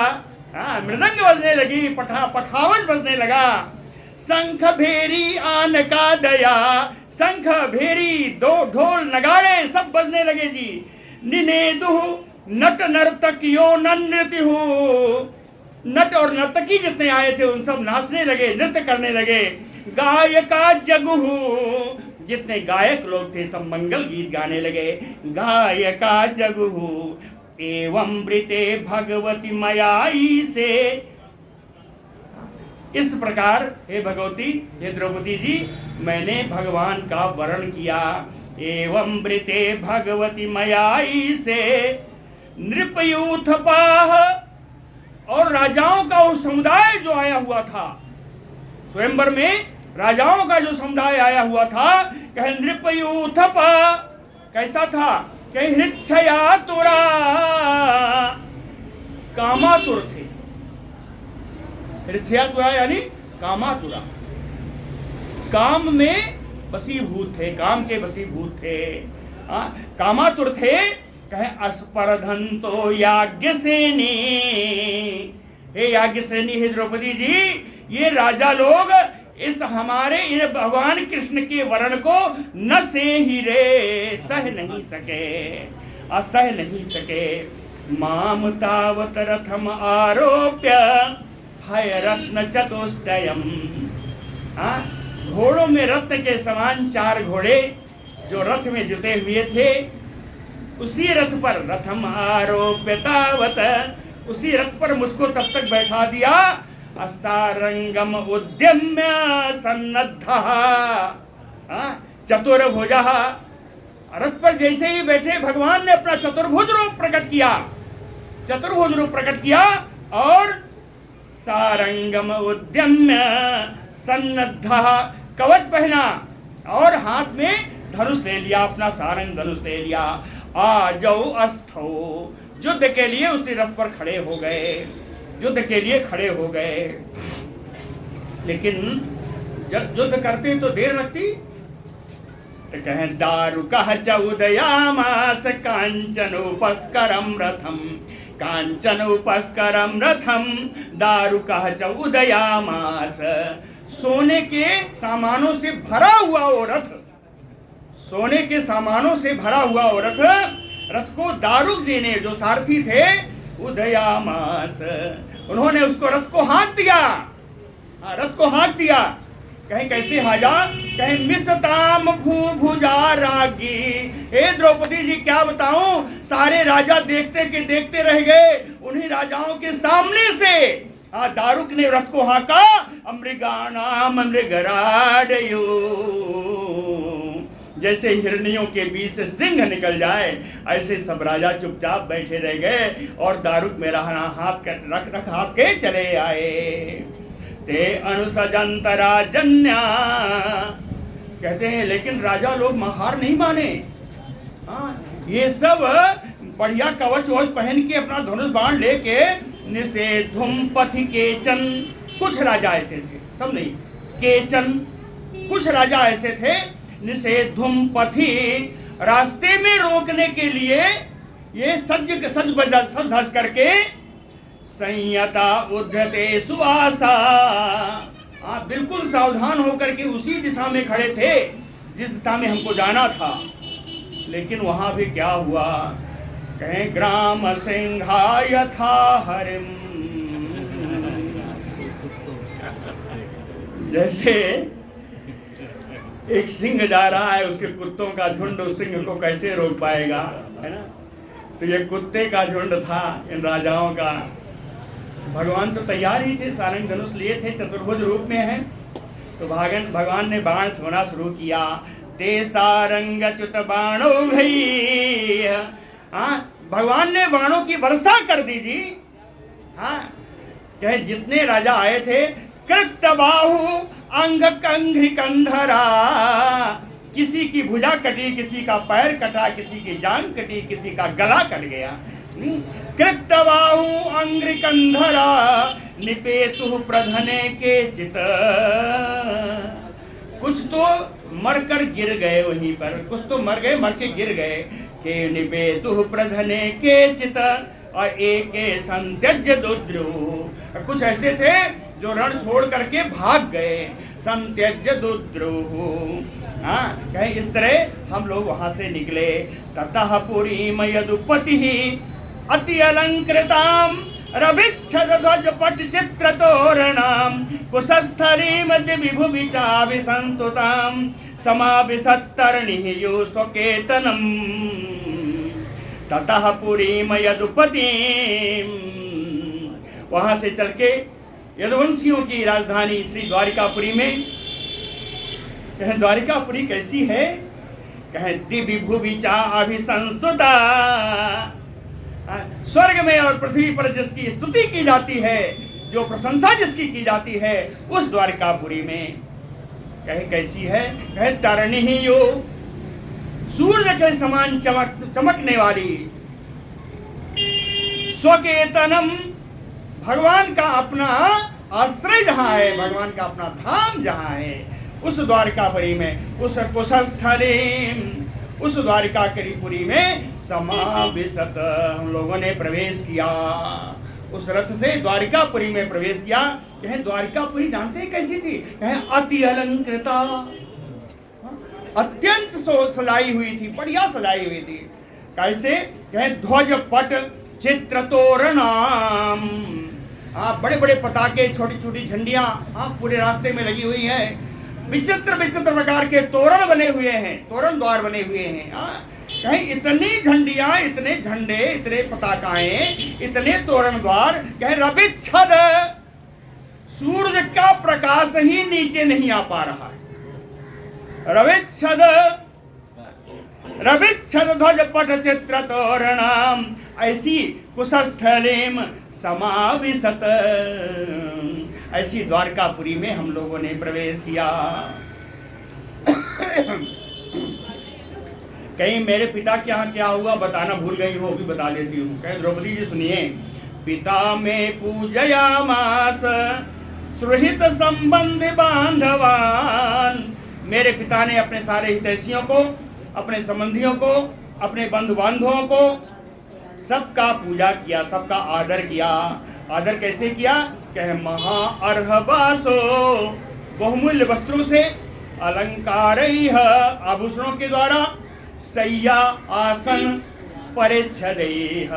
मृदंग बजने लगी, पठावज बजने लगा, शंख भेरी आन का दया, शंख भेरी दो ढोल नगाड़े सब बजने लगे जी। निनेदु नट नर्तकियों नृत्यु, नट और नर्तकी जितने आए थे उन सब नाचने लगे, नृत्य करने लगे। गायका जगुहु, जितने गायक लोग थे सब मंगल गीत गाने लगे। गायका जगुहु एवं वृते भगवती मयाई से। इस प्रकार हे भगवती, हे द्रौपदी जी, मैंने भगवान का वर्ण किया। एवं वृते भगवती मयाई से नृपयूथपाह, और राजाओं का वो समुदाय जो आया हुआ था स्वयंवर में, राजाओं का जो समुदाय आया हुआ था, कहे नृपयूथपा, कैसा था? कहे हृच्छया तुरा, कामातुर थे। हृच्छया तुरा यानी कामातुरा, काम में वसीभूत थे, काम के वसीभूत थे, कामातुर थे। कहे अस्पर्धंतो याज्ञसेनी, हे याज्ञसेनी, हे द्रौपदी जी, ये राजा लोग इस हमारे इन भगवान कृष्ण के वर्ण को न से ही रे, सह नहीं सके, असह नहीं सके। माम तावत रथम आरोप्य हय रत्न चतुष्टयम, घोड़ों में रत्न के समान 4 घोड़े जो रथ में जुटे हुए थे, उसी रथ पर रथम आरोप्य तावत, उसी रथ पर मुझको तब तक बैठा दिया। असारंगम उद्यम्य सन्नद्धः, चतुर्भुजः, रथ पर जैसे ही बैठे भगवान ने अपना चतुर्भुज रूप प्रकट किया, चतुर्भुज रूप प्रकट किया, और सारंगम उद्यम्य सन्नद्धः, कवच पहना और हाथ में धनुष ले लिया, अपना सारंग धनुष ले लिया। आजौ अस्थौ, युद्ध के लिए उसी रथ पर खड़े हो गए, युद्ध के लिए खड़े हो गए। लेकिन जब युद्ध करते तो देर लगती। तो कहें दारुकः च उदयामास कांचन उपस्करम रथम, कांचन उपस्करम रथम दारुकः च उदयामास। सोने के सामानों से भरा हुआ वो रथ, सोने के सामानों से भरा हुआ वो रथ, रथ को दारुक जी ने, जो सारथी थे, उदयामास, उन्होंने उसको रथ को हाँक दिया, रथ को हाँक दिया। कहीं कैसे हाजा? कहीं मिसताम भूभुजा रागी। हे द्रौपदी जी, क्या बताऊं, सारे राजा देखते के देखते रह गए। उन्हीं राजाओं के सामने से दारुक ने रथ को हाँका। अमृगाणाम मृगराडयो, जैसे हिरनियों के बीच से सिंह निकल जाए, ऐसे सब राजा चुपचाप बैठे रह गए और दारुक मेरा हाथ रख हाथ के चले आए। ते अनुसजंत राजन्या, कहते हैं लेकिन राजा लोग हार नहीं माने। ये सब बढ़िया कवच वच पहन के अपना धनुष बाण लेके निषेधुम पथि केचन, कुछ राजा ऐसे थे, सब नहीं, केचन कुछ राजा ऐसे थे, निषेधुम पथि, रास्ते में रोकने के लिए ये सज धज करके संयता उद्धते सुवासा, आप बिल्कुल सावधान होकर के उसी दिशा में खड़े थे जिस दिशा में हमको जाना था। लेकिन वहां भी क्या हुआ? कहें ग्राम सिंहाय था हरिम, जैसे एक सिंह जा रहा है, उसके कुत्तों का झुंड उस सिंह को कैसे रोक पाएगा, है ना। तो ये कुत्ते का झुंड था इन राजाओं का। भगवान तो तैयार ही थे, सारंग धनुष लिए थे, चतुर्भुज रूप में है। तो भगवान ने बाण सोना शुरू किया। ते सारंग च्युत बाणो भई, हाँ भगवान ने बाणों की वर्षा कर दी जी। हाँ कहे जितने राजा आए थे, कृत बाहु अंग कंघ्रि कंधरा, किसी की भुजा कटी, किसी का पैर कटा, किसी की जांग कटी, किसी का गला कट गया। कृत बाहु अंघ्रि कंधरा, निपेतु प्रधने के चित, कुछ तो मरकर गिर गए वहीं पर, कुछ तो मर गए, मर के गिर गए। के निपेतु प्रधने के चित, और एक संत्यज्य दुद्रुह, कुछ ऐसे थे जो रण छोड़ करके भाग गए। संत्यज्य दुद्रुह, हाँ कहीं इस तरह हम लोग वहां से निकले। ततः पुरीम यदुपति अति अलंकृताम रविच्छद ध्वज पट चित्र तोरणाम, कुशस्थलीम दिविभु विचाभिसंतुताम, समाभिसत्तरणिः स्वकेतनम। ततः पुरीम यदुपति, वहां से चल के यदुवंशियों की राजधानी श्री द्वारिकापुरी में। कहें द्वारिकापुरी कैसी है? कहें दिव्य भुवि चा अभिसंस्तुता, स्वर्ग में और पृथ्वी पर जिसकी स्तुति की जाती है, जो प्रशंसा जिसकी की जाती है, उस द्वारिकापुरी में कहे कैसी है? कहे तरणी ही यो, सूर्य के समान चमकने वाली। स्वकेतनम, भगवान का अपना आश्रय जहां है, भगवान का अपना धाम जहां है, उस द्वारिकापुरी में, उस कुशस्थले, उस द्वारिकापुरी में समाविशत हम लोगों ने प्रवेश किया। उस रथ से द्वारिकापुरी में प्रवेश किया। कहें द्वारिकापुरी जानते हैं कैसी थी? कहें अति अलंकृता, अत्यंत सजाई हुई थी, बढ़िया सजाई हुई थी। कैसे? कहें ध्वज पट चित्र तोरणाम, बड़े बड़े पताके, छोटी छोटी झंडियां पूरे रास्ते में लगी हुई हैं। विचित्र विचित्र प्रकार के तोरण बने हुए हैं, तोरण द्वार बने हुए हैं। कहीं इतनी झंडियां, इतने झंडे, इतने पताकाएं, इतने तोरण द्वार। कहीं रविच्छद, सूर्य का प्रकाश ही नीचे नहीं आ पा रहा है। रविच्छद, रविच्छद ध्वज पट चित्र तोरणाम, ऐसी कुशस्थलेम समाविशत, ऐसी द्वारकापुरी में हम लोगों ने प्रवेश किया। कहीं मेरे पिता के यहाँ क्या हुआ बताना भूल गई हो, भी बता देती हूँ। कहीं द्रौपदी जी सुनिए। पिता में पूजयामास सुहृत संबंध बांधवान, मेरे पिता ने अपने सारे हितैषियों को, अपने संबंधियों को, अपने बंधु बांधवों को, सबका पूजा किया, सबका आदर किया। आदर कैसे किया? कहे महाअर्हवासो, बहुमूल्य वस्त्रों से, अलंकार आभूषणों के द्वारा, सैया आसन परिच्छदेह,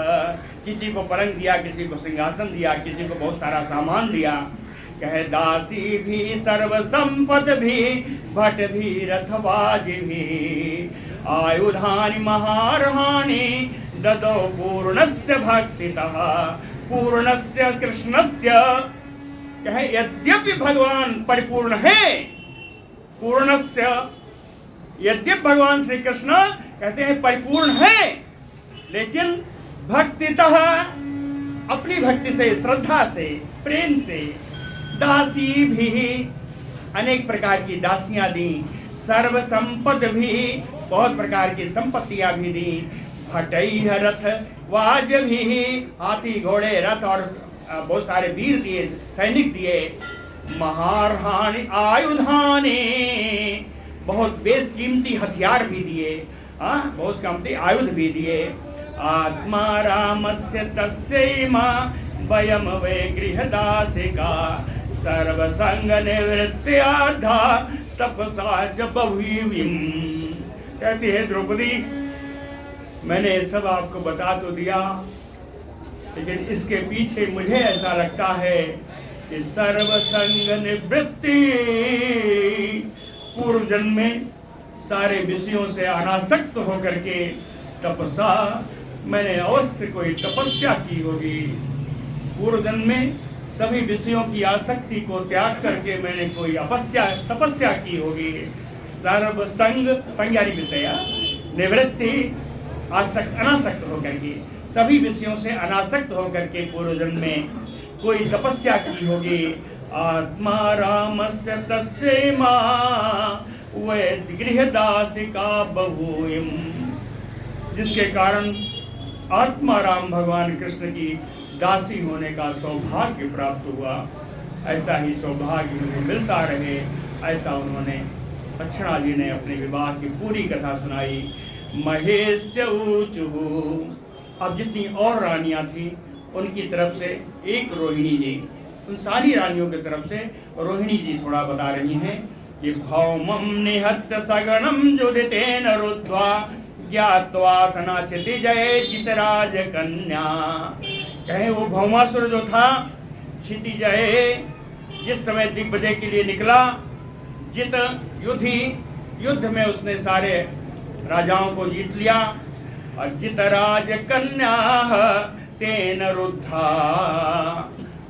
किसी को पलंग दिया, किसी को सिंहासन दिया, किसी को बहुत सारा सामान दिया। कहे दासी भी सर्व संपद भी, भट भी रथबाज भी, आयुधानि महारहानि ददौ पूर्णस्य भक्तितः, पूर्णस्य कृष्णस्य। कहे यद्यपि भगवान परिपूर्ण है, पूर्णस्य, यद्यपि भगवान श्री कृष्ण कहते हैं परिपूर्ण है, लेकिन भक्तितः, अपनी भक्ति से, श्रद्धा से, प्रेम से, दासी भी, अनेक प्रकार की दासियां दी, सर्व संपद भी, बहुत प्रकार की संपत्तियां भी दी, भटई रथ वाज भी, हाथी घोड़े रथ और बहुत सारे वीर दिए, सैनिक दिए, महारहानि आयुधानि, बहुत बेशकीमती हथियार भी दिए, बहुत कीमती आयुध भी दिए। आत्मा रामस्य तस्यैमा वयम वे गृहदासिका, सर्व संग निवृत्त्याधा तपसा जबहुविम। कहती है द्रौपदी, मैंने सब आपको बता तो दिया, लेकिन इसके पीछे मुझे ऐसा लगता है कि सर्व संग निवृत्ति, पूर्व जन्म में सारे विषयों से अनासक्त होकर के तपसा, मैंने अवश्य कोई तपस्या की होगी। पूर्व जन्म में सभी विषयों की आसक्ति को त्याग करके मैंने कोई तपस्या की होगी। सर्व संग यानी विषय निवृत्ति, अनासक्त होकर के, सभी विषयों से अनासक्त होकर के पूर्व जन्म में कोई तपस्या की होगी। आत्मा रामस्य तस्य मां वै गृहदासिका बहुयम, जिसके कारण आत्मा राम भगवान कृष्ण की दासी होने का सौभाग्य प्राप्त हुआ। ऐसा ही सौभाग्य मुझे मिलता रहे, ऐसा उन्होंने दक्षिणा जी ने अपने विवाह की पूरी कथा सुनाई। महेश्य ऊचु, अब जितनी और रानियां थी उनकी तरफ से एक रोहिणी जी, उन सारी रानियों की तरफ से रोहिणी जी थोड़ा बता रही हैं कि भौमम निहत्य सगणम जुदितेन रुद्ध्वा ज्ञात्वा कनाचिति जय चितराज कन्या। कहे वो भौमासुर जो था क्षितिजय, जिस समय दिग्विजय के लिए निकला, जित युद्ध में उसने सारे राजाओं को जीत लिया, और जितराज कन्या तेन रुद्धा,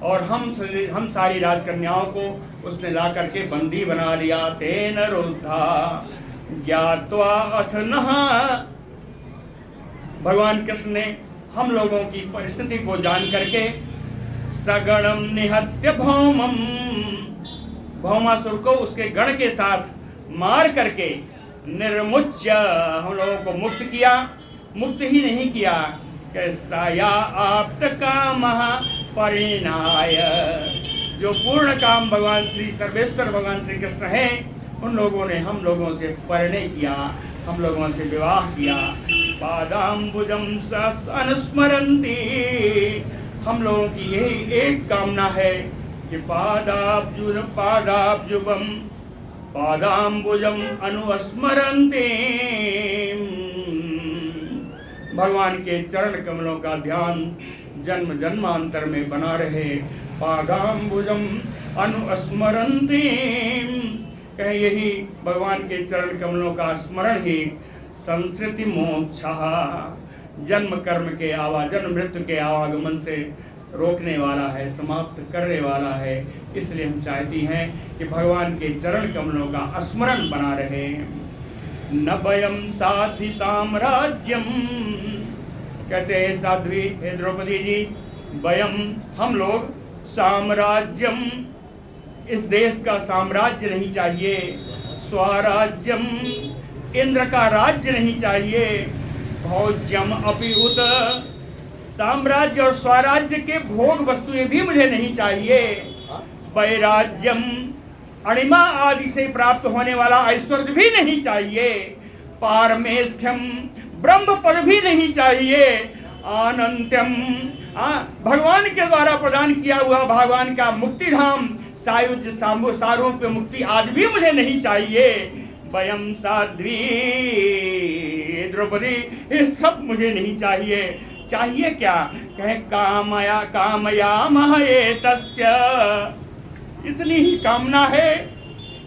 और हम सारी राजकन्याओं को उसने ला करके बंदी बना लिया। तेन रुद्धा ज्ञात्वा अथ नः, भगवान कृष्ण ने हम लोगों की परिस्थिति को जान करके सगणम निहत्य भौमम, भौमासुर को उसके गण के साथ मार करके निर्मुच्य हम लोगों को मुक्त किया। मुक्त ही नहीं किया, साया आप्त काम परिणाय, जो पूर्ण काम भगवान श्री सर्वेश्वर भगवान श्री कृष्ण हैं, उन लोगों ने हम लोगों से परिणय किया, हम लोगों से विवाह किया। पादाम्बुजम अनुस्मरन्ति, हम लोगों की यही एक कामना है कि पादाम्बुजम अनुस्मरन्ति, भगवान के चरण कमलों का ध्यान जन्म जन्मांतर में बना रहे। पादाम्बुजम अनुस्मरन्ति, कहे यही भगवान के चरण कमलों का स्मरण ही संस्कृति मोक्षः, जन्म कर्म के जन्म मृत्यु के आवागमन से रोकने वाला है, समाप्त करने वाला है। इसलिए हम चाहती हैं कि भगवान के चरण कमलों का स्मरण बना रहे। न वयम साध्वी साम्राज्यम, कहते हैं साध्वी हे द्रौपदी जी, वयम हम लोग साम्राज्यम, इस देश का साम्राज्य नहीं चाहिए, स्वराज्यम इंद्र का राज्य नहीं चाहिए, भोज्यम अपि उत, साम्राज्य और स्वराज्य के भोग वस्तुएं भी मुझे नहीं चाहिए, वैराज्यम अणिमा आदि से प्राप्त होने वाला ऐश्वर्य भी नहीं चाहिए, पारमेष्ठ्यम ब्रह्म पद भी नहीं चाहिए, अनंत्यम भगवान के द्वारा प्रदान किया हुआ भगवान का मुक्ति धाम सायुज्य सारूप्य मुक्ति आदि भी मुझे नहीं चाहिए। वयम साध्वी द्रौपदी, ये सब मुझे नहीं चाहिए। चाहिए क्या? कहे कामया महएतस्य, इतनी ही कामना है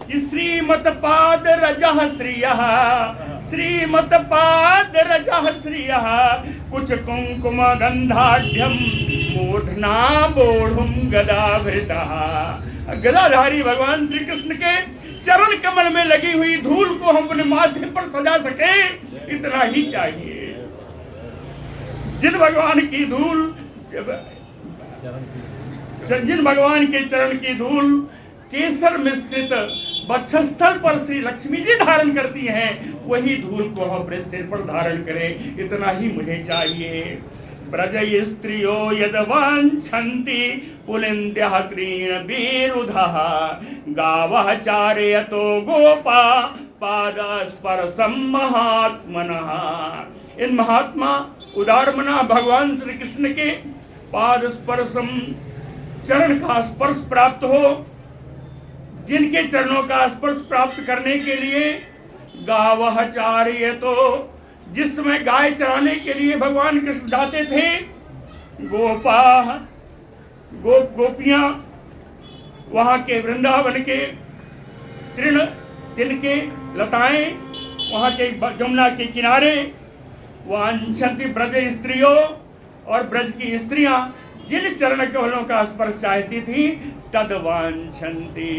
कि श्रीमत पाद रजः श्रियः, श्रीमत पाद रजः श्रियः, कुछ कुंकुम गंधाढ्यम मूर्धना बोढ़ुम गदाभृतः। गदाधारी भगवान श्री कृष्ण के चरण कमल में लगी हुई धूल को हम अपने माथे पर सजा सके, इतना ही चाहिए। जिन भगवान की धूल, जिन भगवान के चरण की धूल केसर मिश्रित वक्षस्थल पर श्री लक्ष्मी जी धारण करती हैं, वही धूल को हम अपने सिर पर धारण करें, इतना ही मुझे चाहिए। ब्रज स्त्रियो यद वांछन्ति पुलिन्द्यः तृण विरुधः, गावः चारयतो गोपा पादस्पर्शम महात्मनः। इन महात्मा उदारमना भगवान श्री कृष्ण के पाद स्पर्शम, चरण का स्पर्श प्राप्त हो, जिनके चरणों का स्पर्श प्राप्त करने के लिए गावः चारयतो, जिस समय गाय चराने के लिए भगवान कृष्ण जाते थे, गोपियां वहां के वृंदावन के तृण तिनके लताएं, वहां के जमुना के किनारे वांछन्ति ब्रज स्त्रियों, और ब्रज की स्त्रियां जिन चरण कमलों का स्पर्श चाहती थी तद वांछन्ति,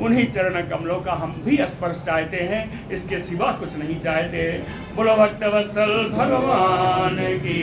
उन्हीं चरण कमलों का हम भी स्पर्श चाहते हैं, इसके सिवा कुछ नहीं चाहते। बोलो भक्तवत्सल भगवान की।